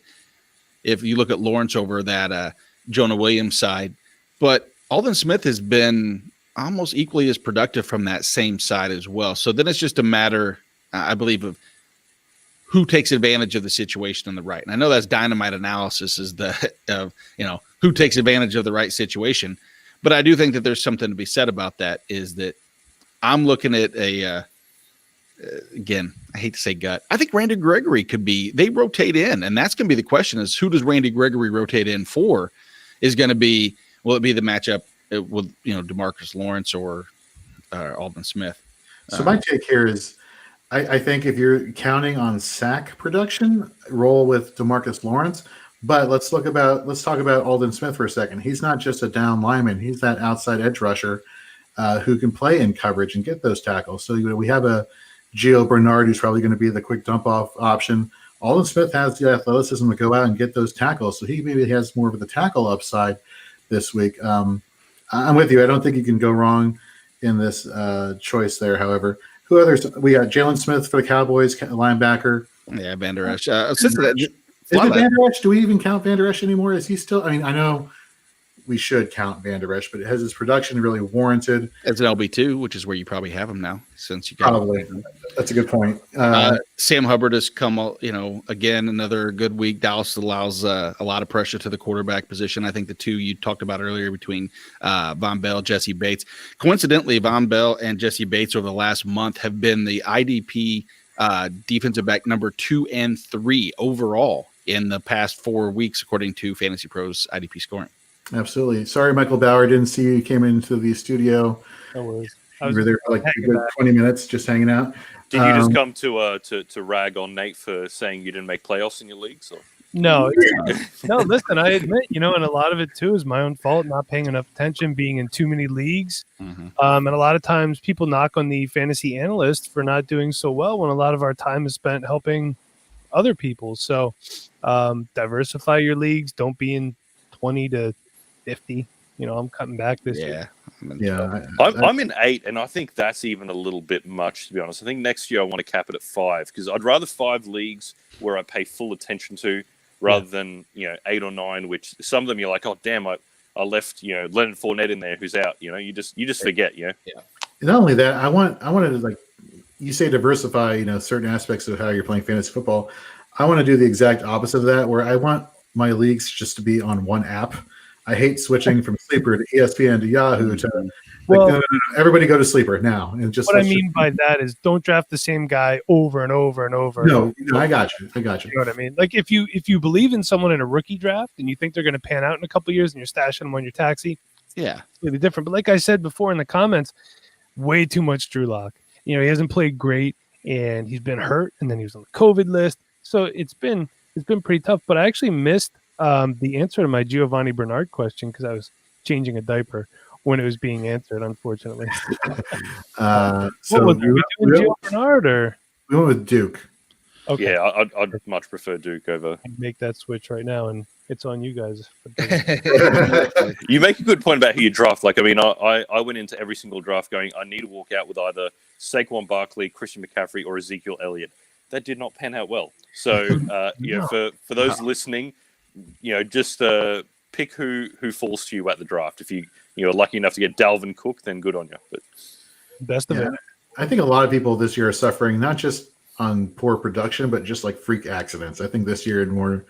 if you look at Lawrence over that Jonah Williams side, but Aldon Smith has been almost equally as productive from that same side as well. So then it's just a matter, I believe, of who takes advantage of the situation on the right. And I know that's dynamite analysis is who takes advantage of the right situation. But I do think that there's something to be said about that, is that I'm looking at again, I hate to say gut. I think Randy Gregory they rotate in, and that's going to be the question is who does Randy Gregory rotate in for is going to be, will it be the matchup with, DeMarcus Lawrence or Aldon Smith? So my take here is I think if you're counting on sack production, roll with DeMarcus Lawrence. But let's talk about Aldon Smith for a second. He's not just a down lineman. He's that outside edge rusher who can play in coverage and get those tackles. So we have a Gio Bernard who's probably going to be the quick dump off option. Aldon Smith has the athleticism to go out and get those tackles. So he maybe has more of the tackle upside this week. I'm with you. I don't think you can go wrong in this choice there, however. Who others? We got Jalen Smith for the Cowboys, linebacker. Yeah, Van Der Esch. Is it Van Der Esch? Do we even count Van Der Esch anymore? Is he still? I mean, I know we should count Van Der Esch, but has his production really warranted? As an LB2, which is where you probably have him now, since you got Probably. That's a good point. Sam Hubbard has come, again, another good week. Dallas allows a lot of pressure to the quarterback position. I think the two you talked about earlier between Von Bell, Jesse Bates. Coincidentally, Von Bell and Jesse Bates over the last month have been the IDP defensive back number 2 and 3 overall in the past 4 weeks, according to Fantasy Pros IDP scoring. Absolutely. Sorry, Michael Bauer, didn't see you. Came into the studio. No worries. We were there for like a good 20 minutes just hanging out. Did you just come to rag on Nate for saying you didn't make playoffs in your leagues? Or? No, no. Listen, I admit, and a lot of it too is my own fault, not paying enough attention, being in too many leagues, and a lot of times people knock on the fantasy analyst for not doing so well when a lot of our time is spent helping other people. So, diversify your leagues. Don't be in 20 to 50. I'm cutting back this year. I'm in 8, and I think that's even a little bit much, to be honest. I think next year I want to cap it at 5 because I'd rather 5 leagues where I pay full attention to rather than 8 or 9, which some of them you're like, oh damn, I left Leonard Fournette in there who's out. You just forget. Yeah. Not only that, I wanted to, like you say, diversify certain aspects of how you're playing fantasy football. I want to do the exact opposite of that, where I want my leagues just to be on one app. I hate switching from Sleeper to ESPN to Yahoo to no, everybody go to Sleeper now. And just what I mean by that is don't draft the same guy over and over and over. No, I got you. You know what I mean? Like if you believe in someone in a rookie draft and you think they're going to pan out in a couple of years and you're stashing them on your taxi, it's really different. But like I said before in the comments, way too much Drew Lock. He hasn't played great and he's been hurt and then he was on the COVID list. So it's been pretty tough. But I actually missed the answer to my Giovanni Bernard question because I was changing a diaper when it was being answered, unfortunately. So what was we doing Gio Bernard or we went with Duke? Okay. Yeah, I'd much prefer Duke over. I'd make that switch right now, and it's on you guys. You make a good point about who you draft. Like, I mean, I went into every single draft going, I need to walk out with either Saquon Barkley, Christian McCaffrey, or Ezekiel Elliott. That did not pan out well. So, for those listening, just pick who falls to you at the draft. If you're lucky enough to get Dalvin Cook, then good on you. But best of it. I think a lot of people this year are suffering not just on poor production, but just like freak accidents. I think this year, in more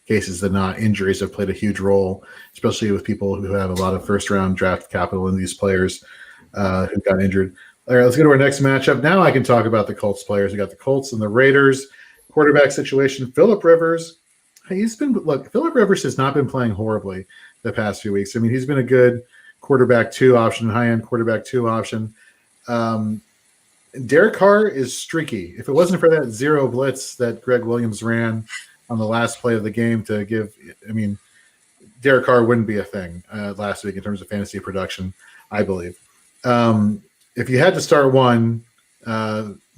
cases than not, injuries have played a huge role, especially with people who have a lot of first-round draft capital in these players who got injured. All right, let's go to our next matchup. Now I can talk about the Colts players. We got the Colts and the Raiders. Quarterback situation, Phillip Rivers. Phillip Rivers has not been playing horribly the past few weeks. I mean, he's been a good quarterback 2 option, high-end quarterback 2 option. Derek Carr is streaky. If it wasn't for that zero blitz that Greg Williams ran on the last play of the game to give, Derek Carr wouldn't be a thing last week in terms of fantasy production, I believe. If you had to start one,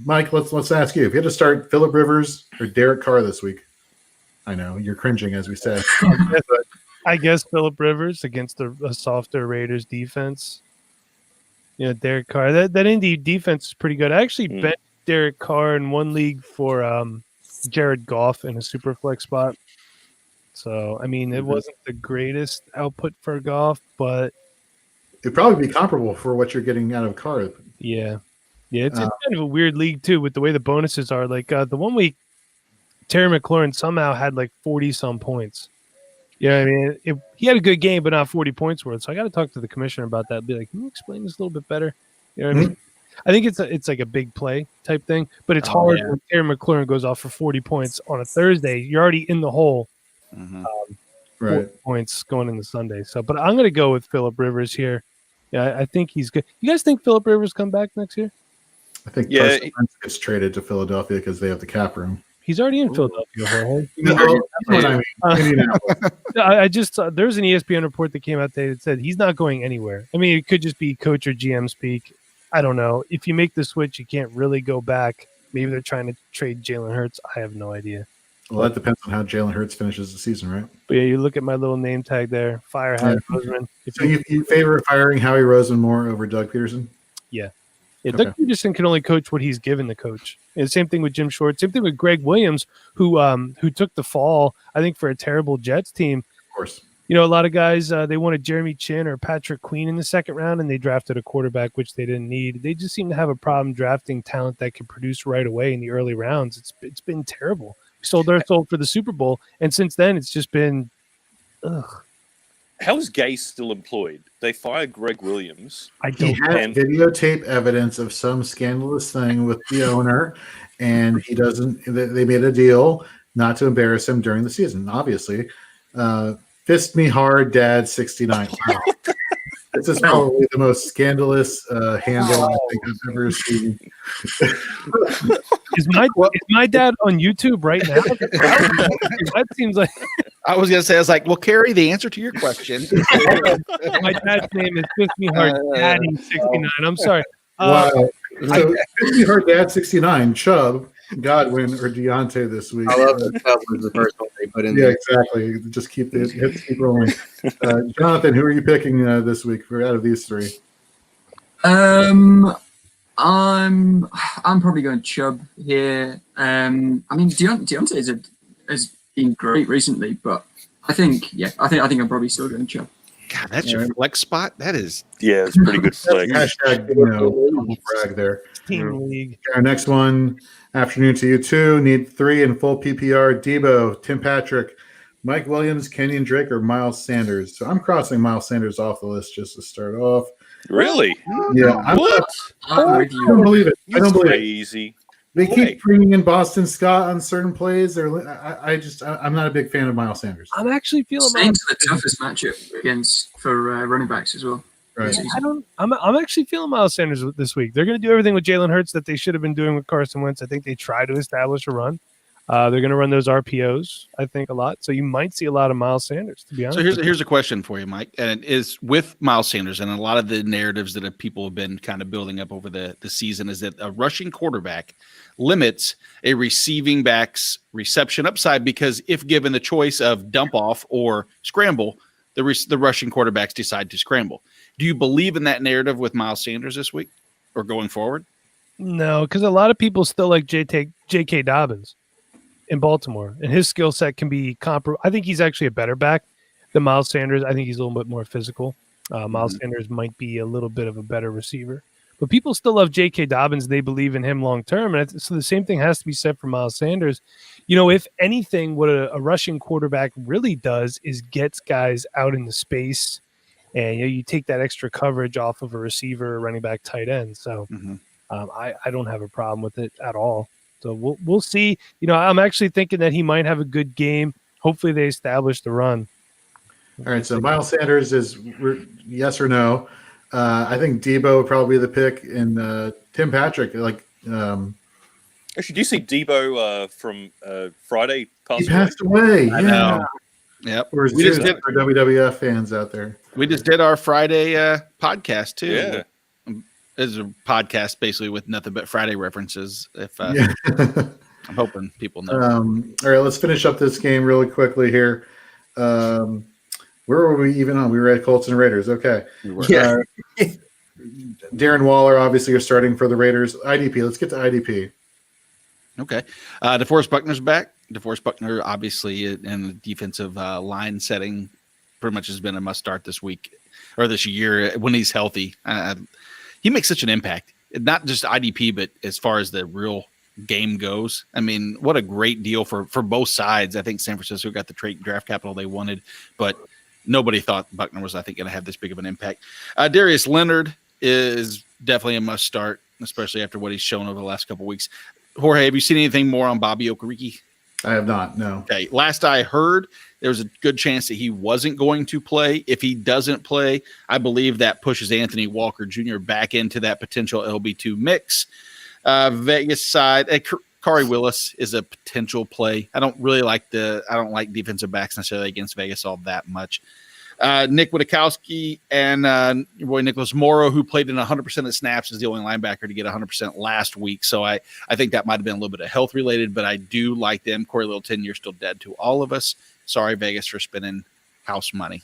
Mike, let's ask you. If you had to start Phillip Rivers or Derek Carr this week, I know you're cringing as we said. I guess Phillip Rivers against a softer Raiders defense. Derek Carr. That Indy defense is pretty good. I actually bet Derek Carr in one league for Jared Goff in a super flex spot. So it wasn't the greatest output for Goff, but it'd probably be comparable for what you're getting out of Carr. Yeah, it's kind of a weird league too with the way the bonuses are. Like the 1 week, Terry McLaurin somehow had like 40-some points. He had a good game, but not 40 points worth. So I got to talk to the commissioner about that. Be like, can you explain this a little bit better? You know what I mean? I think it's like a big play type thing, but it's hard when Terry McLaurin goes off for 40 points on a Thursday. You're already in the hole. 40 points going into Sunday. So, but I'm going to go with Phillip Rivers here. Yeah, I think he's good. You guys think Phillip Rivers come back next year? I think Carson Wentz gets traded to Philadelphia because they have the cap room. He's already in Philadelphia. Jorge. I just there's an ESPN report that came out today that said he's not going anywhere. It could just be coach or GM speak. I don't know. If you make the switch, you can't really go back. Maybe they're trying to trade Jalen Hurts. I have no idea. Well, that depends on how Jalen Hurts finishes the season, right? But yeah, you look at my little name tag there, Fire Howie Roseman. So you favor firing Howie Roseman more over Doug Peterson? Yeah. Doug Peterson can only coach what he's given the coach. And same thing with Jim Short. Same thing with Greg Williams, who took the fall, I think, for a terrible Jets team. Of course. a lot of guys, they wanted Jeremy Chin or Patrick Queen in the second round, and they drafted a quarterback, which they didn't need. They just seem to have a problem drafting talent that can produce right away in the early rounds. It's been terrible. We sold our soul for the Super Bowl, and since then, it's just been, ugh. How is Gase still employed? They fired Greg Williams. He has videotape evidence of some scandalous thing with the owner, and he doesn't. They made a deal not to embarrass him during the season. Obviously, fist me hard, Dad. 69. Wow. This is probably the most scandalous handle I think I've ever seen. Is my dad on YouTube right now? That seems like. I was going to say, I was like, well, Carrie, the answer to your question. My dad's name is Fist Me Hard Daddy 69. I'm sorry. Wow. So, Fist Me Hard Dad 69, Chubb, Godwin, or Deontay this week. I love that Chubb was the first one they put in. Yeah, there. exactly. Just keep the hits keep rolling. Jonathan, who are you picking this week for out of these three? I'm probably going Chubb here. I mean, Deontay has been great recently, but I think I'm probably still going Chubb. God, that's your flex spot. That is, Yeah, it's pretty good flex. Hashtag, humble brag there. Team league. Our next one, afternoon to you too. Need 3 in full PPR. Debo, Tim Patrick, Mike Williams, Kenyon Drake, or Miles Sanders. So I'm crossing Miles Sanders off the list just to start off. Really? Yeah, What? I'm with I you. don't believe it. I don't That's believe it. crazy. They Why? keep bringing in Boston Scott on certain plays. I'm not a big fan of Miles Sanders. I'm actually feeling Saints are the toughest matchup for running backs as well. Right. I'm actually feeling Miles Sanders this week. They're going to do everything with Jalen Hurts that they should have been doing with Carson Wentz. I think they try to establish a run. They're going to run those RPOs, I think, a lot. So you might see a lot of Miles Sanders, to be honest. so here's a question for you, Mike. And it is with Miles Sanders and a lot of the narratives that people have been kind of building up over the season is that a rushing quarterback limits a receiving back's reception upside because if given the choice of dump off or scramble, the rushing quarterbacks decide to scramble. Do you believe in that narrative with Miles Sanders this week or going forward? No, because a lot of people still like J.K. Dobbins in Baltimore, and his skill set can be comparable. I think he's actually a better back than Miles Sanders. I think he's a little bit more physical. Miles Sanders might be a little bit of a better receiver. But people still love J.K. Dobbins. They believe in him long term. And so the same thing has to be said for Miles Sanders. If anything, what a rushing quarterback really does is gets guys out in the space. And you take that extra coverage off of a receiver, running back, tight end. So I don't have a problem with it at all. So we'll see. I'm actually thinking that he might have a good game. Hopefully they establish the run. All right, so Miles Sanders is yes or no. I think Debo would probably be the pick, and Tim Patrick. Actually, do you see Debo from Friday? He passed away. I know. Yep. For WWF fans out there. We just did our Friday podcast too. Yeah. It's a podcast basically with nothing but Friday references. I'm hoping people know. All right, let's finish up this game really quickly here. Where were we even on? We were at Colts and Raiders. Okay. Yeah. Darren Waller, obviously, you're starting for the Raiders. IDP. Let's get to IDP. Okay. DeForest Buckner's back. DeForest Buckner, obviously, in the defensive line setting, pretty much has been a must start this week or this year when he's healthy. He makes such an impact, not just IDP, but as far as the real game goes. I mean, what a great deal for both sides. I think San Francisco got the draft capital they wanted, but nobody thought Buckner was, I think, going to have this big of an impact. Darius Leonard is definitely a must start, especially after what he's shown over the last couple of weeks. Jorge, have you seen anything more on Bobby Okereke? I have not, no. Okay. Last I heard, there was a good chance that he wasn't going to play. If he doesn't play, I believe that pushes Anthony Walker Jr. back into that potential LB2 mix. Vegas side, Kari Willis is a potential play. I don't like defensive backs necessarily against Vegas all that much. Nick Witkowski and Roy Nicholas Morrow, who played in 100% of the snaps, is the only linebacker to get 100% last week. So I think that might have been a little bit of health related, but I do like them. Corey Littleton, you're still dead to all of us. Sorry, Vegas, for spending house money.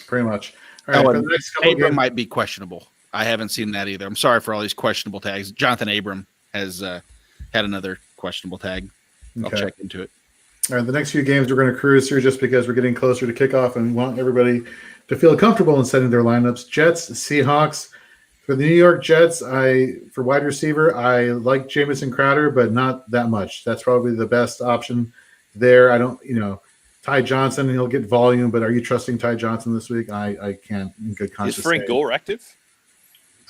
Pretty much. All right, for the next couple Abram games, might be questionable. I haven't seen that either. I'm sorry for all these questionable tags. Jonathan Abram has had another questionable tag. I'll Okay. check into it. All right, the next few games we're going to cruise through just because we're getting closer to kickoff and want everybody to feel comfortable in setting their lineups. Jets, Seahawks. For the New York Jets, for wide receiver, I like Jamison Crowder, but not that much. That's probably the best option there. I don't, Ty Johnson, he'll get volume, but are you trusting Ty Johnson this week? I can't in good conscience Is Frank say. Gore active?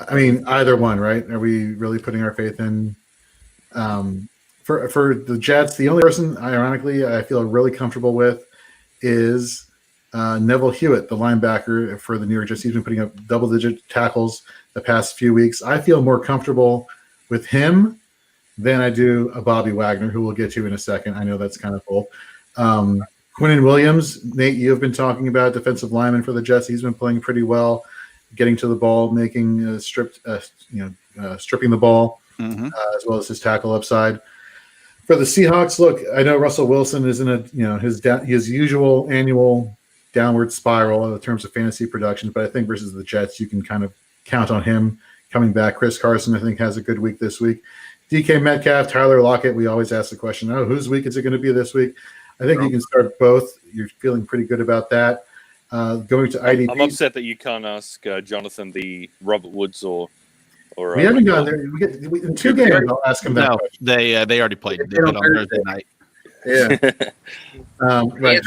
I mean, either one, right? Are we really putting our faith in? For the Jets, the only person, ironically, I feel really comfortable with is Neville Hewitt, the linebacker for the New York Jets. He's been putting up double-digit tackles the past few weeks. I feel more comfortable with him than I do a Bobby Wagner, who we'll get to in a second. I know that's kind of bold. Quinnen Williams, Nate, you have been talking about defensive lineman for the Jets. He's been playing pretty well, getting to the ball, making stripping the ball, as well as his tackle upside. For the Seahawks, look, I know Russell Wilson is in his usual annual downward spiral in terms of fantasy production, but I think versus the Jets, you can kind of count on him coming back. Chris Carson, I think, has a good week this week. DK Metcalf, Tyler Lockett, we always ask the question, whose week is it going to be this week? I think you can start both. You're feeling pretty good about that. Going to IDP. I'm upset that you can't ask Jonathan the Robert Woods or we haven't gone there. In 2 games, I'll ask him that. No, they already played. They played on Thursday night. Yeah. Right.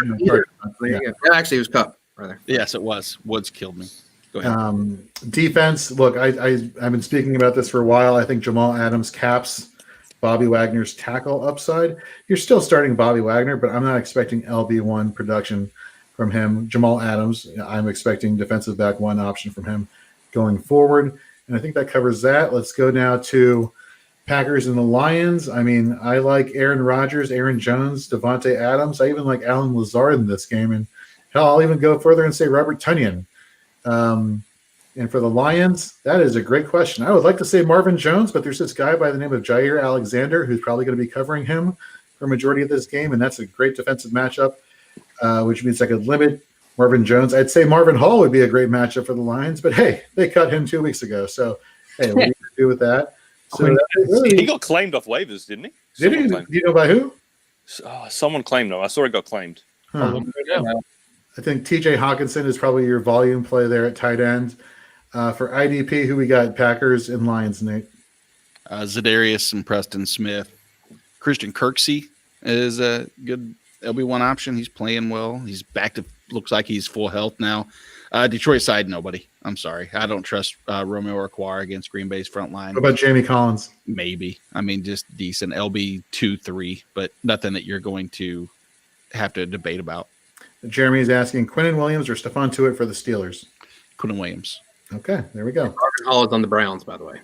Actually, it was Cup, rather. Yes, it was. Woods killed me. Go ahead. Defense. Look, I've been speaking about this for a while. I think Jamal Adams caps Bobby Wagner's tackle upside. You're still starting Bobby Wagner, but I'm not expecting LB1 production from him. Jamal Adams, I'm expecting defensive back 1 option from him going forward. And I think that covers that. Let's go now to Packers and the Lions. I mean, I like Aaron Rodgers, Aaron Jones, Devontae Adams. I even like Alan Lazard in this game. And hell, I'll even go further and say Robert Tonyan. And for the Lions, that is a great question. I would like to say Marvin Jones, but there's this guy by the name of Jair Alexander who's probably going to be covering him for a majority of this game, and that's a great defensive matchup, which means I could limit Marvin Jones. I'd say Marvin Hall would be a great matchup for the Lions, but hey, they cut him 2 weeks ago. So, hey, what do you do with that? So he got claimed off waivers, didn't he? Did he? Do you know by who? Someone claimed him. I saw it got claimed. Huh. I think TJ Hawkinson is probably your volume play there at tight end. For IDP, who we got? Packers and Lions, Nate. Zadarius and Preston Smith. Christian Kirksey is a good LB1 option. He's playing well. He's back to looks like he's full health now. Detroit side, nobody. I'm sorry. I don't trust Romeo Okwara against Green Bay's front line. What about Jamie Collins? Maybe. I mean, just decent LB 2-3, but nothing that you're going to have to debate about. Jeremy's asking Quinnen Williams or Stephon Tuitt for the Steelers. Quinnen Williams. Okay, there we go. Marvin Hall is on the Browns, by the way.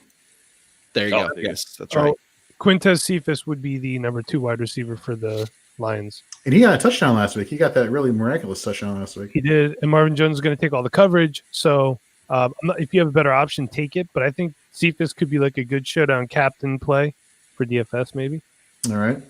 There you go. Yes, that's right. Quintez Cephas would be the number 2 wide receiver for the Lions. And he got a touchdown last week. He got that really miraculous touchdown last week. He did, and Marvin Jones is going to take all the coverage. So if you have a better option, take it. But I think Cephas could be like a good showdown captain play for DFS maybe. All right.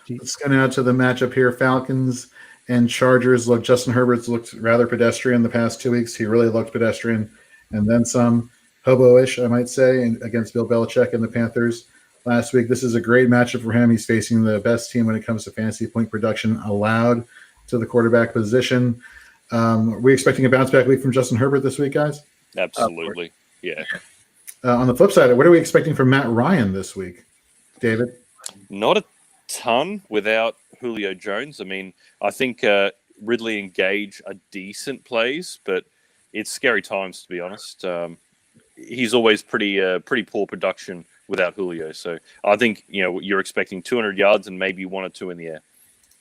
Let's go now to the matchup here. Falcons and Chargers. Look, Justin Herbert's looked rather pedestrian the past 2 weeks. He really looked pedestrian. And then some, hobo-ish, I might say, against Bill Belichick and the Panthers last week. This is a great matchup for him. He's facing the best team when it comes to fantasy point production allowed to the quarterback position. Are we expecting a bounce-back week from Justin Herbert this week, guys? Absolutely, yeah. On the flip side, what are we expecting from Matt Ryan this week, David? Not a ton without Julio Jones. I mean, I think Ridley and Gage are decent plays, but it's scary times, to be honest. He's always pretty poor production without Julio. So I think, you're expecting 200 yards and maybe 1 or 2 in the air.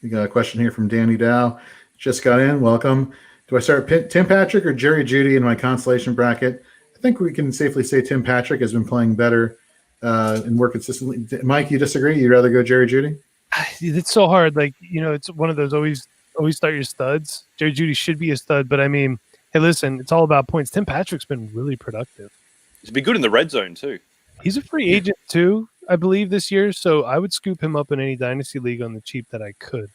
We got a question here from Danny Dow. Just got in. Welcome. Do I start Tim Patrick or Jerry Jeudy in my consolation bracket? I think we can safely say Tim Patrick has been playing better and more consistently. Mike, you disagree? You'd rather go Jerry Jeudy? It's so hard. Like, it's one of those always start your studs. Jerry Jeudy should be a stud, but I mean, hey, listen, it's all about points. Tim Patrick's been really productive. He's been good in the red zone, too. He's a free agent, too, I believe, this year. So I would scoop him up in any dynasty league on the cheap that I could.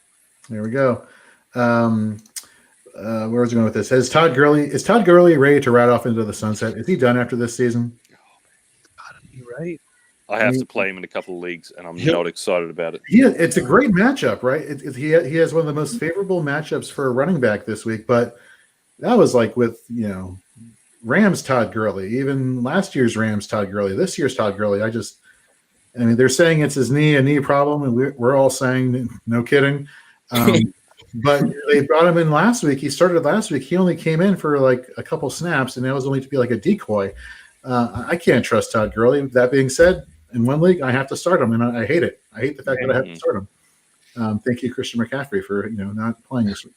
There we go. Where was I going with this? Is Todd Gurley ready to ride off into the sunset? Is he done after this season? You're right. I have to play him in a couple of leagues, and I'm not excited about it. It's a great matchup, right? He has one of the most favorable matchups for a running back this week, but that was like with, Rams Todd Gurley, even last year's Rams Todd Gurley, this year's Todd Gurley. They're saying it's his knee, a knee problem, and we're all saying no kidding. But they brought him in last week. He started last week. He only came in for like a couple snaps, and that was only to be like a decoy. I can't trust Todd Gurley. That being said, in one league, I have to start him, and I hate it. I hate the fact that I have to start him. Thank you, Christian McCaffrey, for not playing this week.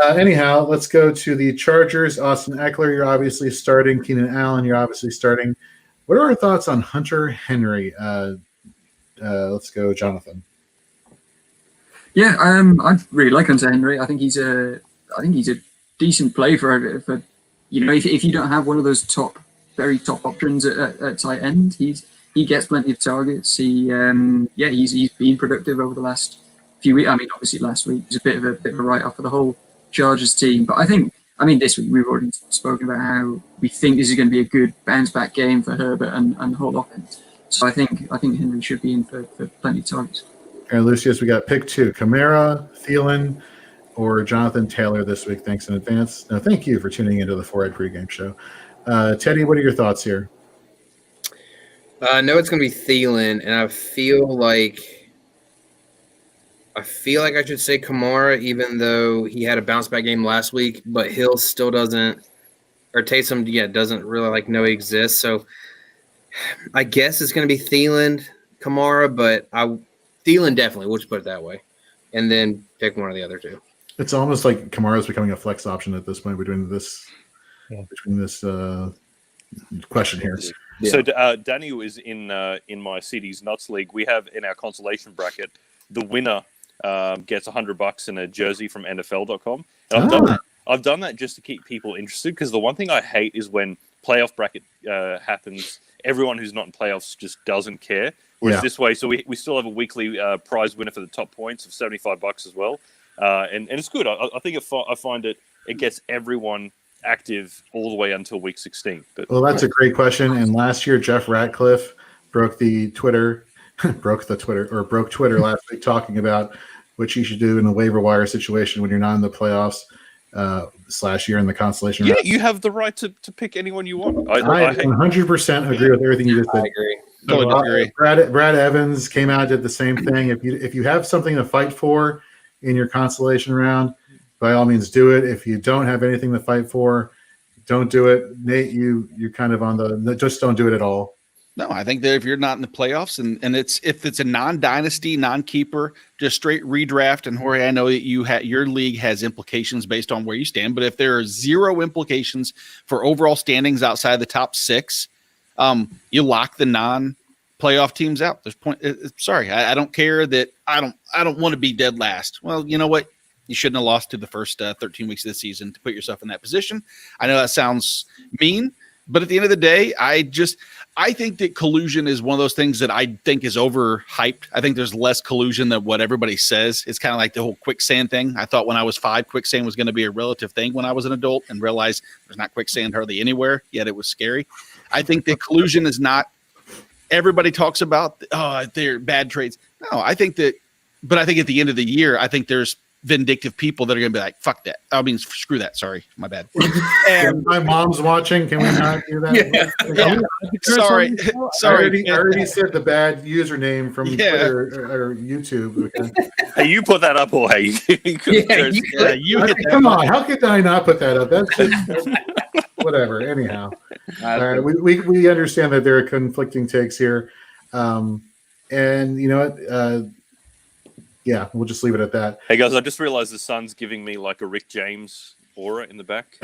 Anyhow, let's go to the Chargers. Austin Eckler, you're obviously starting. Keenan Allen, you're obviously starting. What are our thoughts on Hunter Henry? Let's go, Jonathan. Yeah, I really like Hunter Henry. I think he's a decent play for if you don't have one of those very top options at tight end, he gets plenty of targets. He's been productive over the last few weeks. I mean, obviously last week was a bit of a write-off for the whole Chargers team, but I think this week we've already spoken about how we think this is going to be a good bounce-back game for Herbert and the whole offense. So I think Henry should be in for plenty of targets. All right, Lucius, we got pick 2, Kamara, Thielen, or Jonathan Taylor this week. Thanks in advance. No, thank you for tuning into the Four-Eyed Pregame Show. Teddy, what are your thoughts here? No, it's going to be Thielen, and I feel like I should say Kamara, even though he had a bounce-back game last week, but Hill still doesn't, or Taysom, doesn't really know he exists. So I guess it's going to be Thielen, Kamara, but Thielen definitely, we'll just put it that way, and then pick one of the other two. It's almost like Kamara's becoming a flex option at this point between this question here. Yeah. So Daniel is in my CD's Nuts League. We have in our consolation bracket, the winner gets $100 in a jersey from NFL.com. And I've done that just to keep people interested, because the one thing I hate is when playoff bracket happens, everyone who's not in playoffs just doesn't care. Whereas this way, so we still have a weekly prize winner for the top points of $75 as well. And it's good. I think I find it gets everyone active all the way until week 16. Well, that's a great question. And last year, Jeff Ratcliffe broke Twitter last week, talking about what you should do in a waiver wire situation when you're not in the playoffs / you're in the consolation round. You have the right to pick anyone you want. I 100% agree with everything you just said. I agree. So, Brad Evans came out, did the same thing. If you have something to fight for in your consolation round, by all means do it. If you don't have anything to fight for, don't do it. Nate, you're kind of on just don't do it at all. No, I think that if you're not in the playoffs and if it's a non-dynasty, non-keeper, just straight redraft, and Jorge, I know that your league has implications based on where you stand, but if there are zero implications for overall standings outside the top 6, you lock the non-playoff teams out. There's sorry, I don't care that I don't want to be dead last. Well, you know what? You shouldn't have lost to the first 13 weeks of the season to put yourself in that position. I know that sounds mean, but at the end of the day, I think that collusion is one of those things that I think is overhyped. I think there's less collusion than what everybody says. It's kind of like the whole quicksand thing. I thought when I was 5, quicksand was going to be a relative thing when I was an adult, and realized there's not quicksand hardly anywhere, yet it was scary. I think that collusion is not – everybody talks about, they're bad trades. No, I think at the end of the year, I think there's vindictive people that are going to be like, fuck that. I mean, screw that. Sorry. My bad. And my mom's watching. Can we not do that? Sorry. I already said the bad username from Twitter or YouTube. Okay. Hey, you put that up, Jorge. Come on. How could I not put that up? That's whatever. Anyhow. We understand that there are conflicting takes here. And you know what? Yeah, we'll just leave it at that. Hey, guys, I just realized the sun's giving me like a Rick James aura in the back.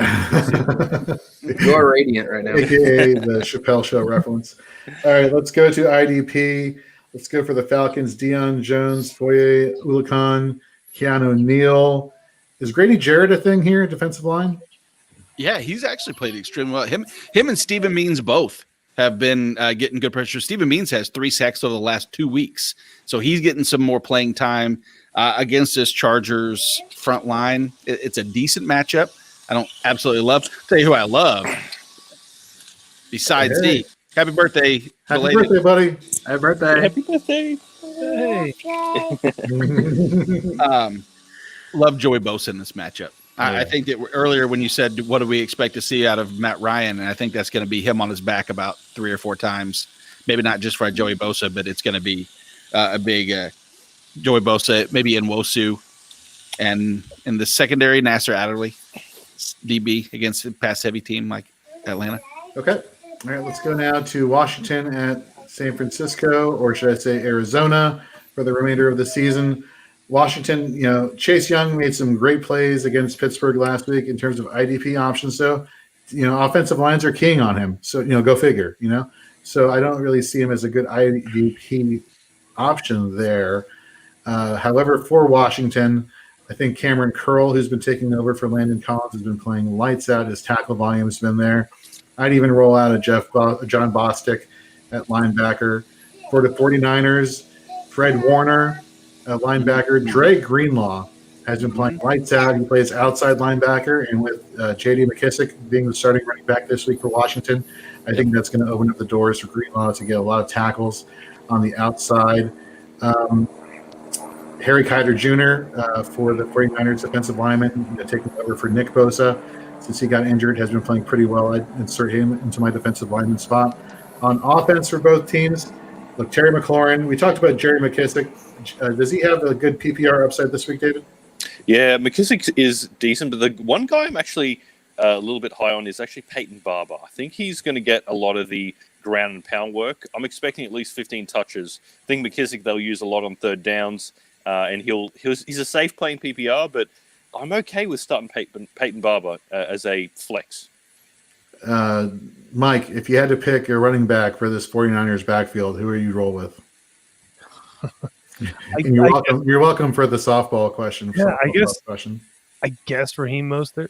You're radiant right now. AKA the Chappelle Show reference. All right, let's go to IDP. Let's go for the Falcons. Deion Jones, Foye Oluokun, Keanu Neal. Is Grady Jarrett a thing here, defensive line? Yeah, he's actually played extremely well. Him and Steven Means both have been getting good pressure. Steven Means has 3 sacks over the last 2 weeks. So he's getting some more playing time against this Chargers front line. It's a decent matchup. I don't absolutely love. I'll tell you who I love. Besides Happy birthday. Happy belated. birthday, buddy. Happy birthday. Happy birthday. Hey. Love Joey Bosa in this matchup. I think that earlier when you said, what do we expect to see out of Matt Ryan? And I think that's going to be him on his back about 3 or 4 times. Maybe not just for Joey Bosa, but it's going to be a big Joey Bosa, maybe Nwosu. And in the secondary, Nasser Adderley, DB against a pass-heavy team like Atlanta. Okay. All right, let's go now to Washington at San Francisco, or should I say Arizona, for the remainder of the season. Washington, Chase Young made some great plays against Pittsburgh last week in terms of IDP options. So, offensive lines are king on him. So, go figure, So I don't really see him as a good IDP option there. However, for Washington, I think Cameron Curl, who's been taking over for Landon Collins, has been playing lights out. His tackle volume has been there. I'd even roll out a John Bostic at linebacker. For the 49ers, Fred Warner, linebacker. Dre Greenlaw has been playing lights out. He plays outside linebacker. And with J.D. McKissick being the starting running back this week for Washington, I think that's going to open up the doors for Greenlaw to get a lot of tackles on the outside. Harry Keider Jr. For the 49ers defensive lineman, taking over for Nick Bosa. Since he got injured, has been playing pretty well. I'd insert him into my defensive lineman spot. On offense for both teams, look, Terry McLaurin. We talked about Jerry McKissick. Does he have a good PPR upside this week, David? Yeah, McKissick is decent, but the one guy I'm actually a little bit high on is actually Peyton Barber. I think he's going to get a lot of the ground and pound work. I'm expecting at least 15 touches. I think McKissick they'll use a lot on third downs, and he's a safe play in PPR, but I'm okay with starting Peyton Barber as a flex. Mike, if you had to pick a running back for this 49ers backfield, who are you roll with? You're welcome for the softball question. Yeah, I guess Raheem Mostert.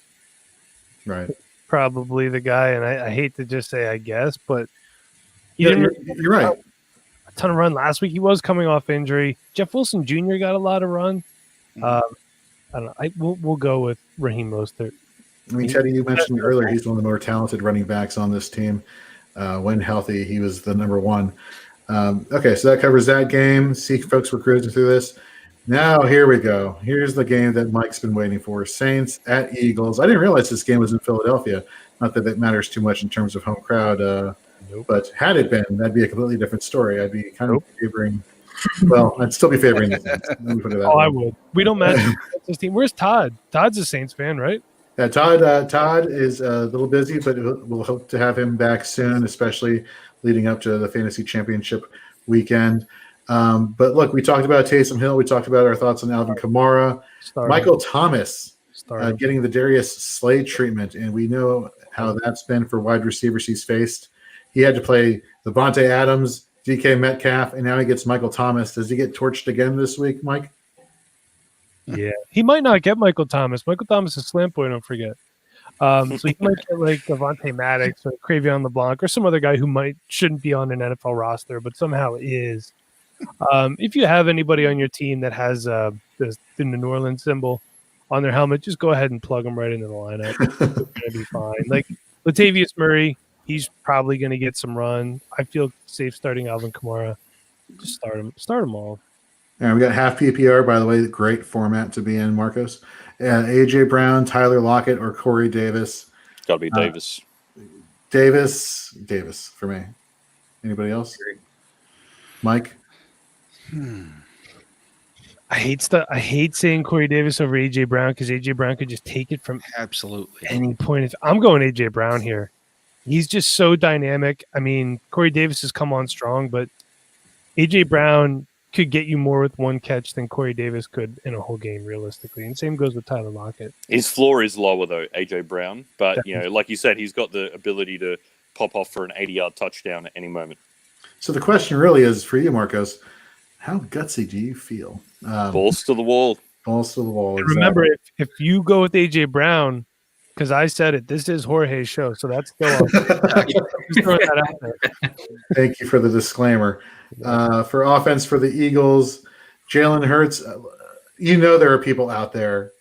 Right. Probably the guy, and I hate to just say I guess, but you're right. A ton of run last week. He was coming off injury. Jeff Wilson Jr. got a lot of run. I don't know. We'll go with Raheem Mostert. I mean, Teddy, you mentioned earlier he's one of the more talented running backs on this team. When healthy, he was the number one. Okay, so that covers that game. See, folks, we're cruising through this. Now, here we go. Here's the game that Mike's been waiting for. Saints at Eagles. I didn't realize this game was in Philadelphia. Not that matters too much in terms of home crowd. Nope. But had it been, that'd be a completely different story. I'd be kind of favoring – well, I'd still be favoring the Saints. Let me put it that way. I would. We don't match this team. Where's Todd? Todd's a Saints fan, right? Yeah, Todd is a little busy, but we'll hope to have him back soon, especially leading up to the fantasy championship weekend. But look, we talked about Taysom Hill. We talked about our thoughts on Alvin Kamara. Michael Thomas getting the Darius Slay treatment, and we know how that's been for wide receivers he's faced. He had to play Devontae Adams, DK Metcalf, and now he gets Michael Thomas. Does he get torched again this week, Mike? Yeah, he might not get Michael Thomas. Michael Thomas is slant boy, don't forget. So he might get like Devontae Maddox or Cravion LeBlanc or some other guy who shouldn't be on an NFL roster, but somehow is. If you have anybody on your team that has the New Orleans symbol on their helmet, just go ahead and plug them right into the lineup. It's going to be fine. Like Latavius Murray, he's probably going to get some run. I feel safe starting Alvin Kamara. Just start him all. And we got half PPR, by the way. Great format to be in, Marcos. AJ Brown, Tyler Lockett, or Corey Davis. Got to be Davis. Davis for me. Anybody else? Mike? I hate saying Corey Davis over AJ Brown because AJ Brown could just take it from absolutely any point. I'm going AJ Brown here. He's just so dynamic. I mean, Corey Davis has come on strong, but AJ Brown could get you more with one catch than Corey Davis could in a whole game, realistically. And same goes with Tyler Lockett. His floor is lower, though, AJ Brown. But, like you said, he's got the ability to pop off for an 80-yard touchdown at any moment. So the question really is for you, Marcos, how gutsy do you feel? Balls to the wall. Balls to the wall. Exactly. Remember, if you go with AJ Brown, because I said it, this is Jorge's show, so that's still on. Just throwing that out there. Thank you for the disclaimer. For offense for the Eagles, Jalen Hurts, there are people out there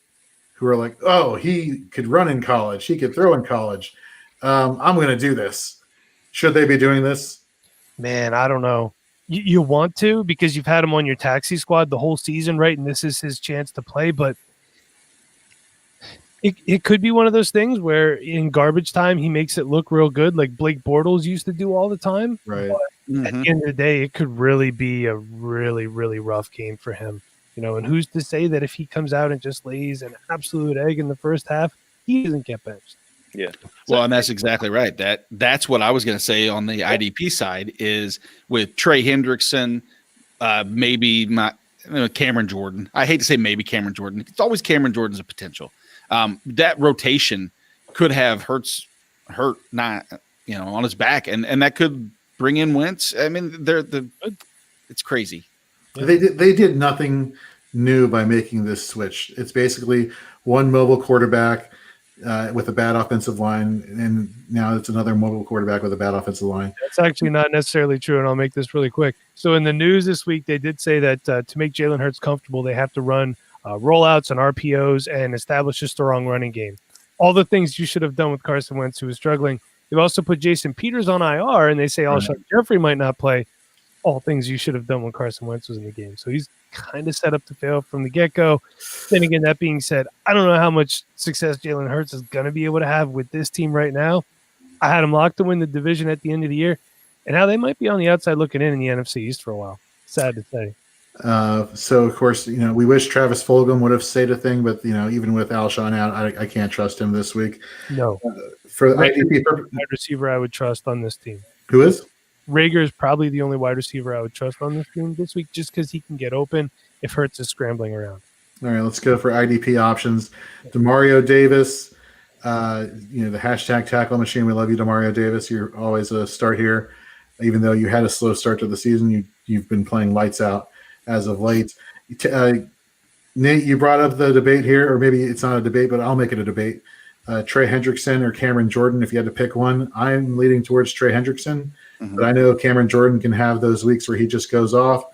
who are like, oh, he could run in college. He could throw in college. I'm going to do this. Should they be doing this? Man, I don't know. You want to because you've had him on your taxi squad the whole season, right? And this is his chance to play, but it could be one of those things where in garbage time he makes it look real good, like Blake Bortles used to do all the time. Right. But at the end of the day, it could really be a really, really rough game for him. And who's to say that if he comes out and just lays an absolute egg in the first half, he doesn't get benched? Yeah. Well, and that's exactly right. That's what I was going to say on the IDP side is with Trey Hendrickson, maybe not Cameron Jordan. I hate to say maybe Cameron Jordan. It's always Cameron Jordan's a potential. That rotation could have hurt not on his back, and that could bring in Wentz. I mean, it's crazy. They did nothing new by making this switch. It's basically one mobile quarterback with a bad offensive line, and now it's another mobile quarterback with a bad offensive line. That's actually not necessarily true, and I'll make this really quick. So in the news this week, they did say that to make Jalen Hurts comfortable, they have to run rollouts and RPOs and establish a strong running game. All the things you should have done with Carson Wentz, who was struggling. They've also put Jason Peters on IR, and they say Alshon Jeffrey might not play. All things you should have done when Carson Wentz was in the game. So he's kind of set up to fail from the get-go. Then again, that being said, I don't know how much success Jalen Hurts is going to be able to have with this team right now. I had him locked to win the division at the end of the year, and now they might be on the outside looking in the NFC East for a while. Sad to say. So, of course, we wish Travis Fulgham would have stayed a thing, but, even with Alshon out, I can't trust him this week. No. For Rager IDP, is the wide receiver I would trust on this team. who is? Rager is probably the only wide receiver I would trust on this team this week just because he can get open if Hurts is scrambling around. All right, let's go for IDP options. Demario Davis, the hashtag tackle machine. We love you, Demario Davis. You're always a start here. Even though you had a slow start to the season, you've been playing lights out as of late. Nate, you brought up the debate here, or maybe it's not a debate, but I'll make it a debate. Trey Hendrickson or Cameron Jordan, if you had to pick one. I'm leaning towards Trey Hendrickson, but I know Cameron Jordan can have those weeks where he just goes off.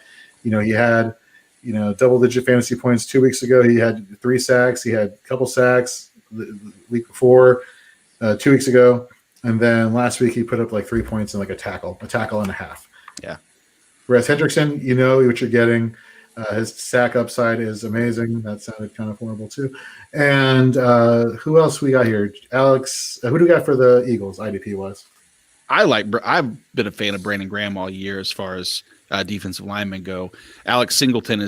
He had, double-digit fantasy points 2 weeks ago. He had 3 sacks. He had a couple sacks the week before, 2 weeks ago. And then last week he put up like 3 points and like a tackle and a half. Yeah. Whereas Hendrickson, you know what you're getting. His sack upside is amazing. That sounded kind of horrible too. And who else we got here? Alex, who do we got for the Eagles, IDP wise? I've been a fan of Brandon Graham all year as far as defensive linemen go. Alex Singleton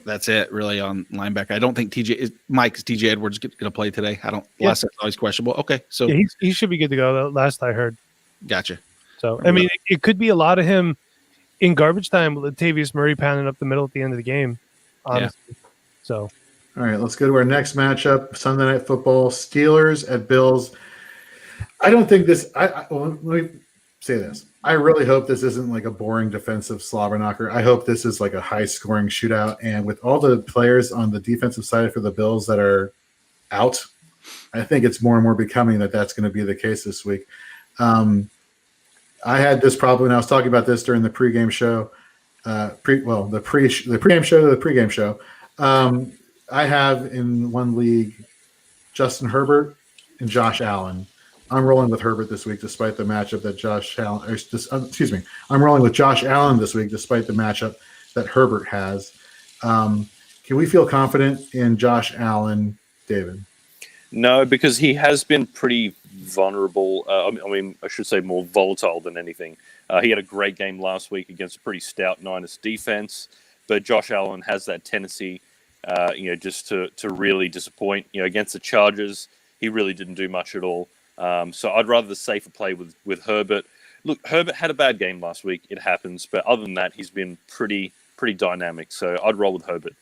that's it really on linebacker. I don't think TJ Edwards going to play today. I don't. Yeah. Last always questionable. Okay, so Yeah, he should be good to go. Last I heard. Gotcha. So I mean, it could be a lot of him in garbage time with Latavius Murray pounding up the middle at the end of the game. Honestly. Yeah. So. All right, let's go to our next matchup: Sunday Night Football, Steelers at Bills. I don't think this. Let me say this. I really hope this isn't like a boring defensive slobber knocker. I hope this is like a high-scoring shootout. And with all the players on the defensive side for the Bills that are out, I think it's more and more becoming that that's going to be the case this week. I had this problem, and I was talking about this during the pregame show. The pregame show to the pregame show. I have in one league Justin Herbert and Josh Allen. I'm rolling with Herbert this week, despite the matchup that I'm rolling with Josh Allen this week, despite the matchup that Herbert has. Can we feel confident in Josh Allen, David? No, because he has been pretty vulnerable. I should say more volatile than anything. He had a great game last week against a pretty stout Niners defense, but Josh Allen has that tendency, just to really disappoint. Against the Chargers, he really didn't do much at all. So I'd rather the safer play with Herbert. Look, Herbert had a bad game last week. It happens. But other than that, he's been pretty dynamic. So I'd roll with Herbert.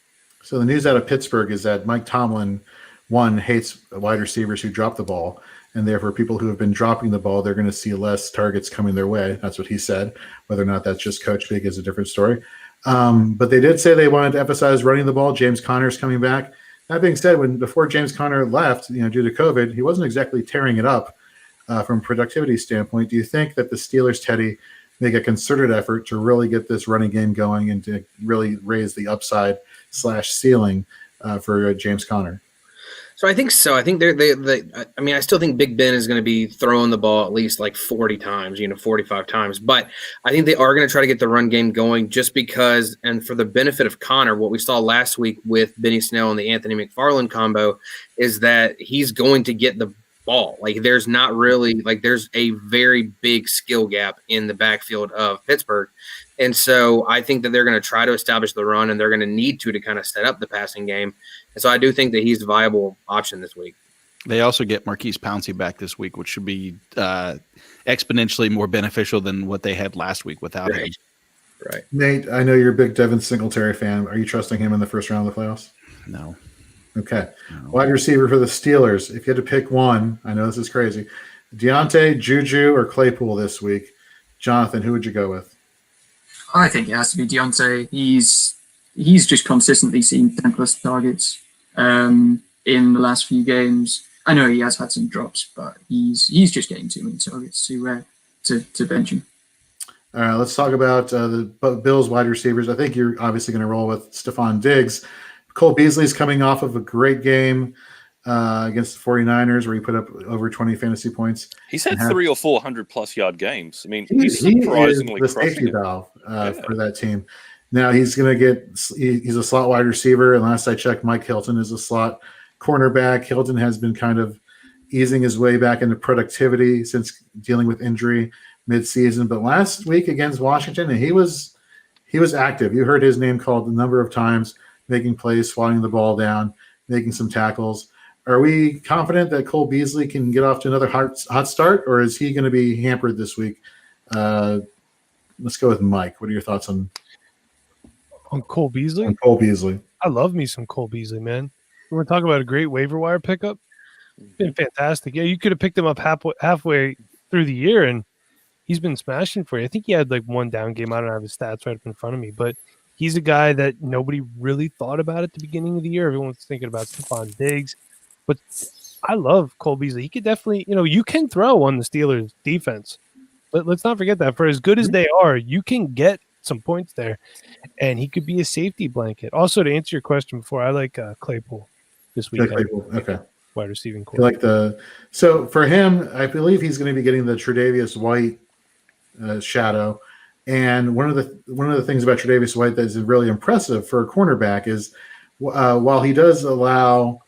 So the news out of Pittsburgh is that Mike Tomlin, hates wide receivers who drop the ball. And therefore, people who have been dropping the ball, they're going to see less targets coming their way. That's what he said. Whether or not that's just Coach Big is a different story. But they did say they wanted to emphasize running the ball. James Conner's coming back. That being said, before James Conner left, due to COVID, he wasn't exactly tearing it up from a productivity standpoint. Do you think that the Steelers, Teddy, make a concerted effort to really get this running game going and to really raise the upside / ceiling for James Conner? So I think so. I think I mean, I still think Big Ben is going to be throwing the ball at least like 40 times, 45 times. But I think they are going to try to get the run game going just because, and for the benefit of Connor, what we saw last week with Benny Snell and the Anthony McFarland combo is that he's going to get the ball. Like there's not really there's a very big skill gap in the backfield of Pittsburgh. And so I think that they're going to try to establish the run, and they're going to need to kind of set up the passing game. And so I do think that he's a viable option this week. They also get Marquise Pouncey back this week, which should be exponentially more beneficial than what they had last week without him. Right. Nate, I know you're a big Devin Singletary fan. Are you trusting him in the first round of the playoffs? No. Okay. No. Wide receiver for the Steelers. If you had to pick one, I know this is crazy. Deontay, Juju, or Claypool this week? Jonathan, who would you go with? I think it has to be Deontay. He's just consistently seen 10+ targets in the last few games. I know he has had some drops, but he's just getting too many targets to bench him. All right, let's talk about the Bills wide receivers. I think you're obviously going to roll with Stephon Diggs. Cole Beasley's coming off of a great game against the 49ers where he put up over 20 fantasy points. He's had 300 or 400+ yard games. I mean, he's surprisingly he is the safety valve for that team. Now he's going to he's a slot wide receiver, and last I checked, Mike Hilton is a slot cornerback. Hilton has been kind of easing his way back into productivity since dealing with injury midseason. But last week against Washington, he was active. You heard his name called a number of times, making plays, swatting the ball down, making some tackles. Are we confident that Cole Beasley can get off to another hot start, or is he going to be hampered this week? Let's go with Mike. What are your thoughts on Cole Beasley? On Cole Beasley. I love me some Cole Beasley, man. We're talking about a great waiver wire pickup. Been fantastic. Yeah, you could have picked him up halfway through the year, and he's been smashing for you. I think he had like one down game. I don't have his stats right up in front of me, but he's a guy that nobody really thought about at the beginning of the year. Everyone was thinking about Stephon Diggs, but I love Cole Beasley. He could definitely, you can throw on the Steelers defense. But let's not forget that for as good as they are, you can get some points there, and he could be a safety blanket. Also, to answer your question before, I like Claypool this week. Okay. Wide receiving core. So for him, I believe he's going to be getting the Tre'Davious White shadow. And one of the things about Tre'Davious White that is really impressive for a cornerback is while he does allow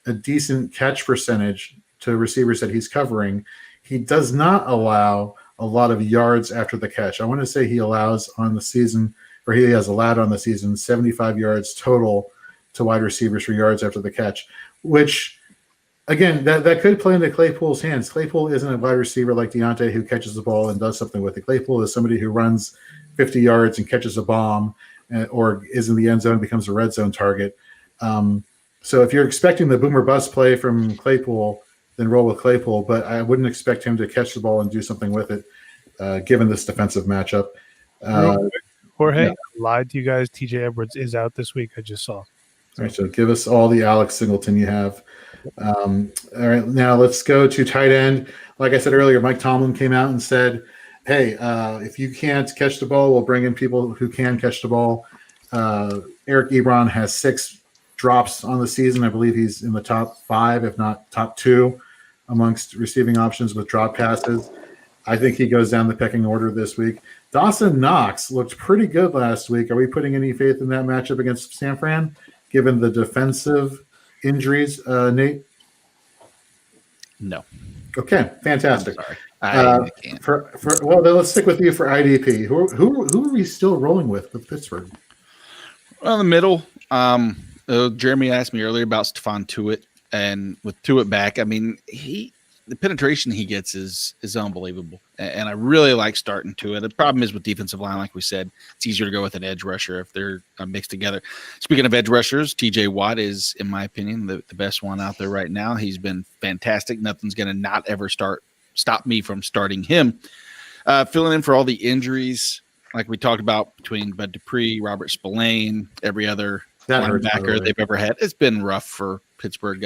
a decent catch percentage to receivers that he's covering, he does not allow a lot of yards after the catch. I want to say he has allowed on the season 75 yards total to wide receivers for yards after the catch, which, again, that could play into Claypool's hands. Claypool isn't a wide receiver like Deontay who catches the ball and does something with it. Claypool is somebody who runs 50 yards and catches a bomb or is in the end zone and becomes a red zone target. So if you're expecting the boomer bust play from Claypool, then roll with Claypool, but I wouldn't expect him to catch the ball and do something with it, given this defensive matchup. Jorge, I lied to you guys. TJ Edwards is out this week. I just saw. All right, so give us all the Alex Singleton you have. All right, now let's go to tight end. Like I said earlier, Mike Tomlin came out and said, hey, if you can't catch the ball, we'll bring in people who can catch the ball. Eric Ebron has 6 drops on the season. I believe he's in the top 5, if not top 2, amongst receiving options with drop passes. I think he goes down the pecking order this week. Dawson Knox looked pretty good last week. Are we putting any faith in that matchup against San Fran, given the defensive injuries, Nate? No. Okay, fantastic. I'm sorry. I can't. Well, then let's stick with you for IDP. Who are we still rolling with Pittsburgh? Well, in the middle, Jeremy asked me earlier about Stephon Tuitt, and with Tuitt back, I mean, the penetration he gets is unbelievable, and I really like starting Tuitt. The problem is with defensive line, like we said, it's easier to go with an edge rusher if they're mixed together. Speaking of edge rushers, TJ Watt is, in my opinion, the best one out there right now. He's been fantastic. Nothing's going to not ever stop me from starting him. Filling in for all the injuries, like we talked about, between Bud Dupree, Robert Spillane, every other linebacker they've ever had. It's been rough for Pittsburgh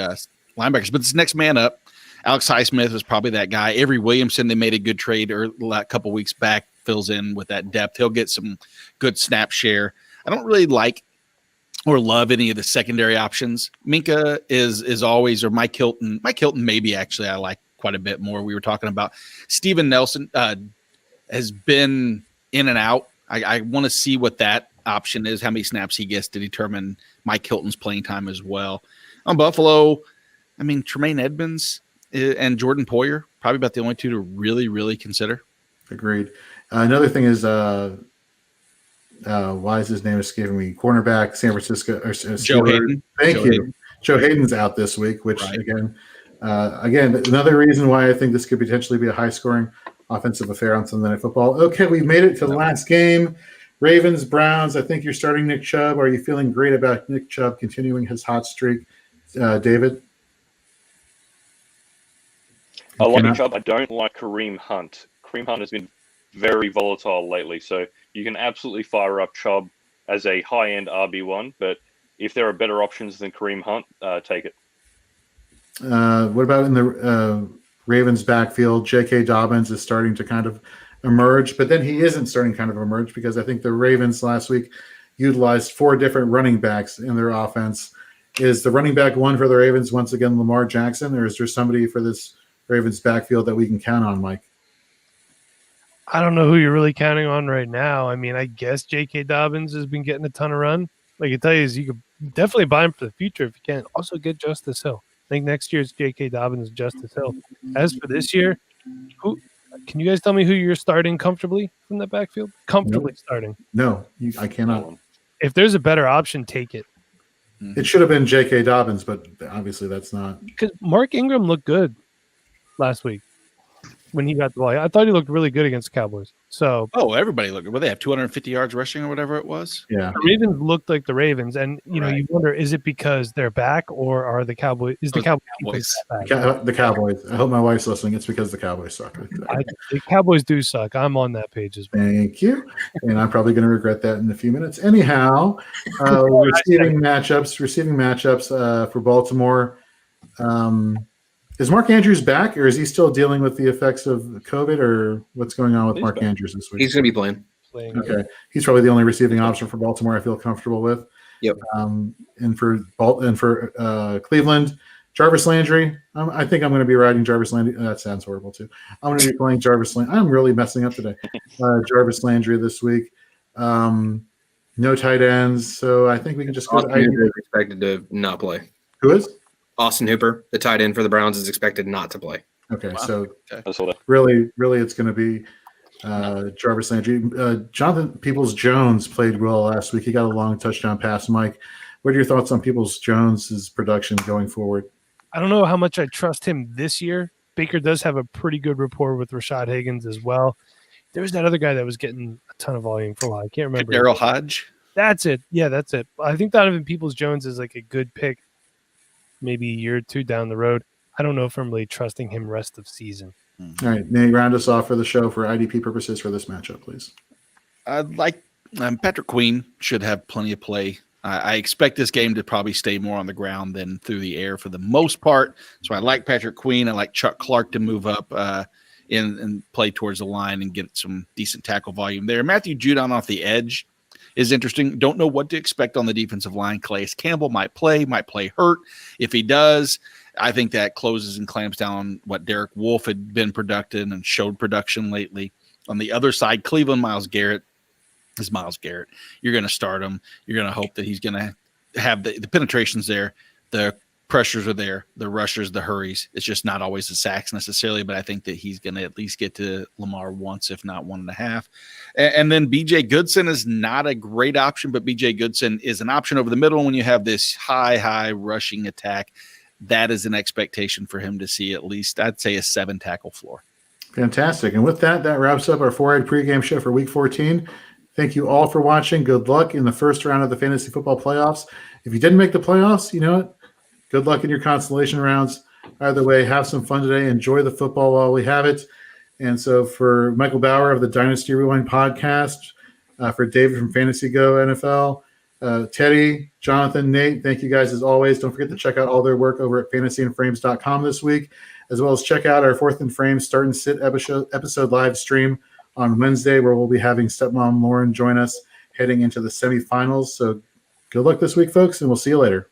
linebackers, but it's next man up. Alex Highsmith is probably that guy. Avery Williamson, they made a good trade a couple weeks back, fills in with that depth. He'll get some good snap share. I don't really like or love any of the secondary options. Minka is always, or Mike Hilton. Mike Hilton, maybe actually I like quite a bit more. We were talking about Steven Nelson has been in and out. I want to see what that option is, how many snaps he gets to determine Mike Hilton's playing time as well. On Buffalo, I mean, Tremaine Edmonds and Jordan Poyer, probably about the only two to really, really consider. Agreed. Another thing is, why is his name escaping me? Cornerback, San Francisco. Joe Hayden. Thank you. Joe Hayden's out this week, which again, another reason why I think this could potentially be a high-scoring offensive affair on Sunday Night Football. Okay, we've made it to the last game. Ravens, Browns. I think you're starting Nick Chubb. Are you feeling great about Nick Chubb continuing his hot streak, David? I like Nick Chubb. I don't like Kareem Hunt. Kareem Hunt has been very volatile lately, so you can absolutely fire up Chubb as a high-end RB1, but if there are better options than Kareem Hunt, take it. What about in the Ravens backfield? J.K. Dobbins is starting to kind of emerge, but then he isn't starting to kind of emerge because I think the Ravens last week utilized 4 different running backs in their offense. Is the running back one for the Ravens once again Lamar Jackson, or is there somebody for this Ravens backfield that we can count on, Mike? I don't know who you're really counting on right now. I mean, I guess J.K. Dobbins has been getting a ton of run. What I can tell you is you could definitely buy him for the future if you can. Also get Justice Hill. I think next year's J.K. Dobbins and Justice Hill. As for this year, can you guys tell me who you're starting comfortably from that backfield? Comfortably starting. No, I cannot. If there's a better option, take it. It should have been J.K. Dobbins, but obviously that's not. Because Mark Ingram looked good last week when he got the ball. I thought he looked really good against the Cowboys. So, everybody looked good. Well, they have 250 yards rushing or whatever it was. Yeah, the Ravens looked like the Ravens, and you wonder, is it because they're back or are the Cowboys? Is the Cowboys back? The Cowboys. I hope my wife's listening. It's because the Cowboys suck. The Cowboys do suck. I'm on that page as well. Thank you. And I'm probably going to regret that in a few minutes. Anyhow, receiving matchups for Baltimore. Is Mark Andrews back, or is he still dealing with the effects of COVID, or what's going on with Mark Andrews this week? He's going to be playing. Okay, he's probably the only receiving option for Baltimore I feel comfortable with. Yep. And for Cleveland, Jarvis Landry. I think I'm going to be riding Jarvis Landry. That sounds horrible too. I'm going to be playing Jarvis Landry. I'm really messing up today. Jarvis Landry this week. No tight ends, so I think we can just go. Austin Hooper is expected to not play. Who is? Austin Hooper, the tight end for the Browns, is expected not to play. Okay, Wow. so Okay. really, it's going to be Jarvis Landry. Jonathan Peoples-Jones played well last week. He got a long touchdown pass. Mike, what are your thoughts on Peoples-Jones' production going forward? I don't know how much I trust him this year. Baker does have a pretty good rapport with Rashad Higgins as well. There was that other guy that was getting a ton of volume for a while. I can't remember. Daryl Hodge. That's it. Yeah, that's it. I think Donovan Peoples-Jones is like a good pick maybe a year or two down the road. I don't know if I'm really trusting him rest of season. All right, Nate, round us off for the show for IDP purposes for this matchup, please. I'd like Patrick Queen should have plenty of play. I expect this game to probably stay more on the ground than through the air for the most part. So I like Patrick Queen. I like Chuck Clark to move up and play towards the line and get some decent tackle volume there. Matthew Judon off the edge is interesting. Don't know what to expect on the defensive line. Calais Campbell might play hurt. If he does, I think that closes and clamps down what Derek Wolfe had been productive and showed production lately. On the other side, Cleveland, Myles Garrett is Myles Garrett. You're going to start him. You're going to hope that he's going to have the penetrations there. The pressures are there, the rushers, the hurries. It's just not always the sacks necessarily, but I think that he's going to at least get to Lamar once, if not 1.5. And then BJ Goodson is not a great option, but BJ Goodson is an option over the middle when you have this high rushing attack. That is an expectation for him to see at least, I'd say, a 7 tackle floor. Fantastic. And with that wraps up our Forehead pregame show for Week 14. Thank you all for watching. Good luck in the first round of the fantasy football playoffs. If you didn't make the playoffs, you know what? Good luck in your consolation rounds. Either way, have some fun today. Enjoy the football while we have it. And so for Michael Bauer of the Dynasty Rewind podcast, for David from Fantasy Go NFL, Teddy, Jonathan, Nate, thank you guys as always. Don't forget to check out all their work over at fantasyandframes.com this week, as well as check out our 4th and Frame Start and Sit episode live stream on Wednesday, where we'll be having stepmom Lauren join us heading into the semifinals. So Good luck this week, folks, and we'll see you later.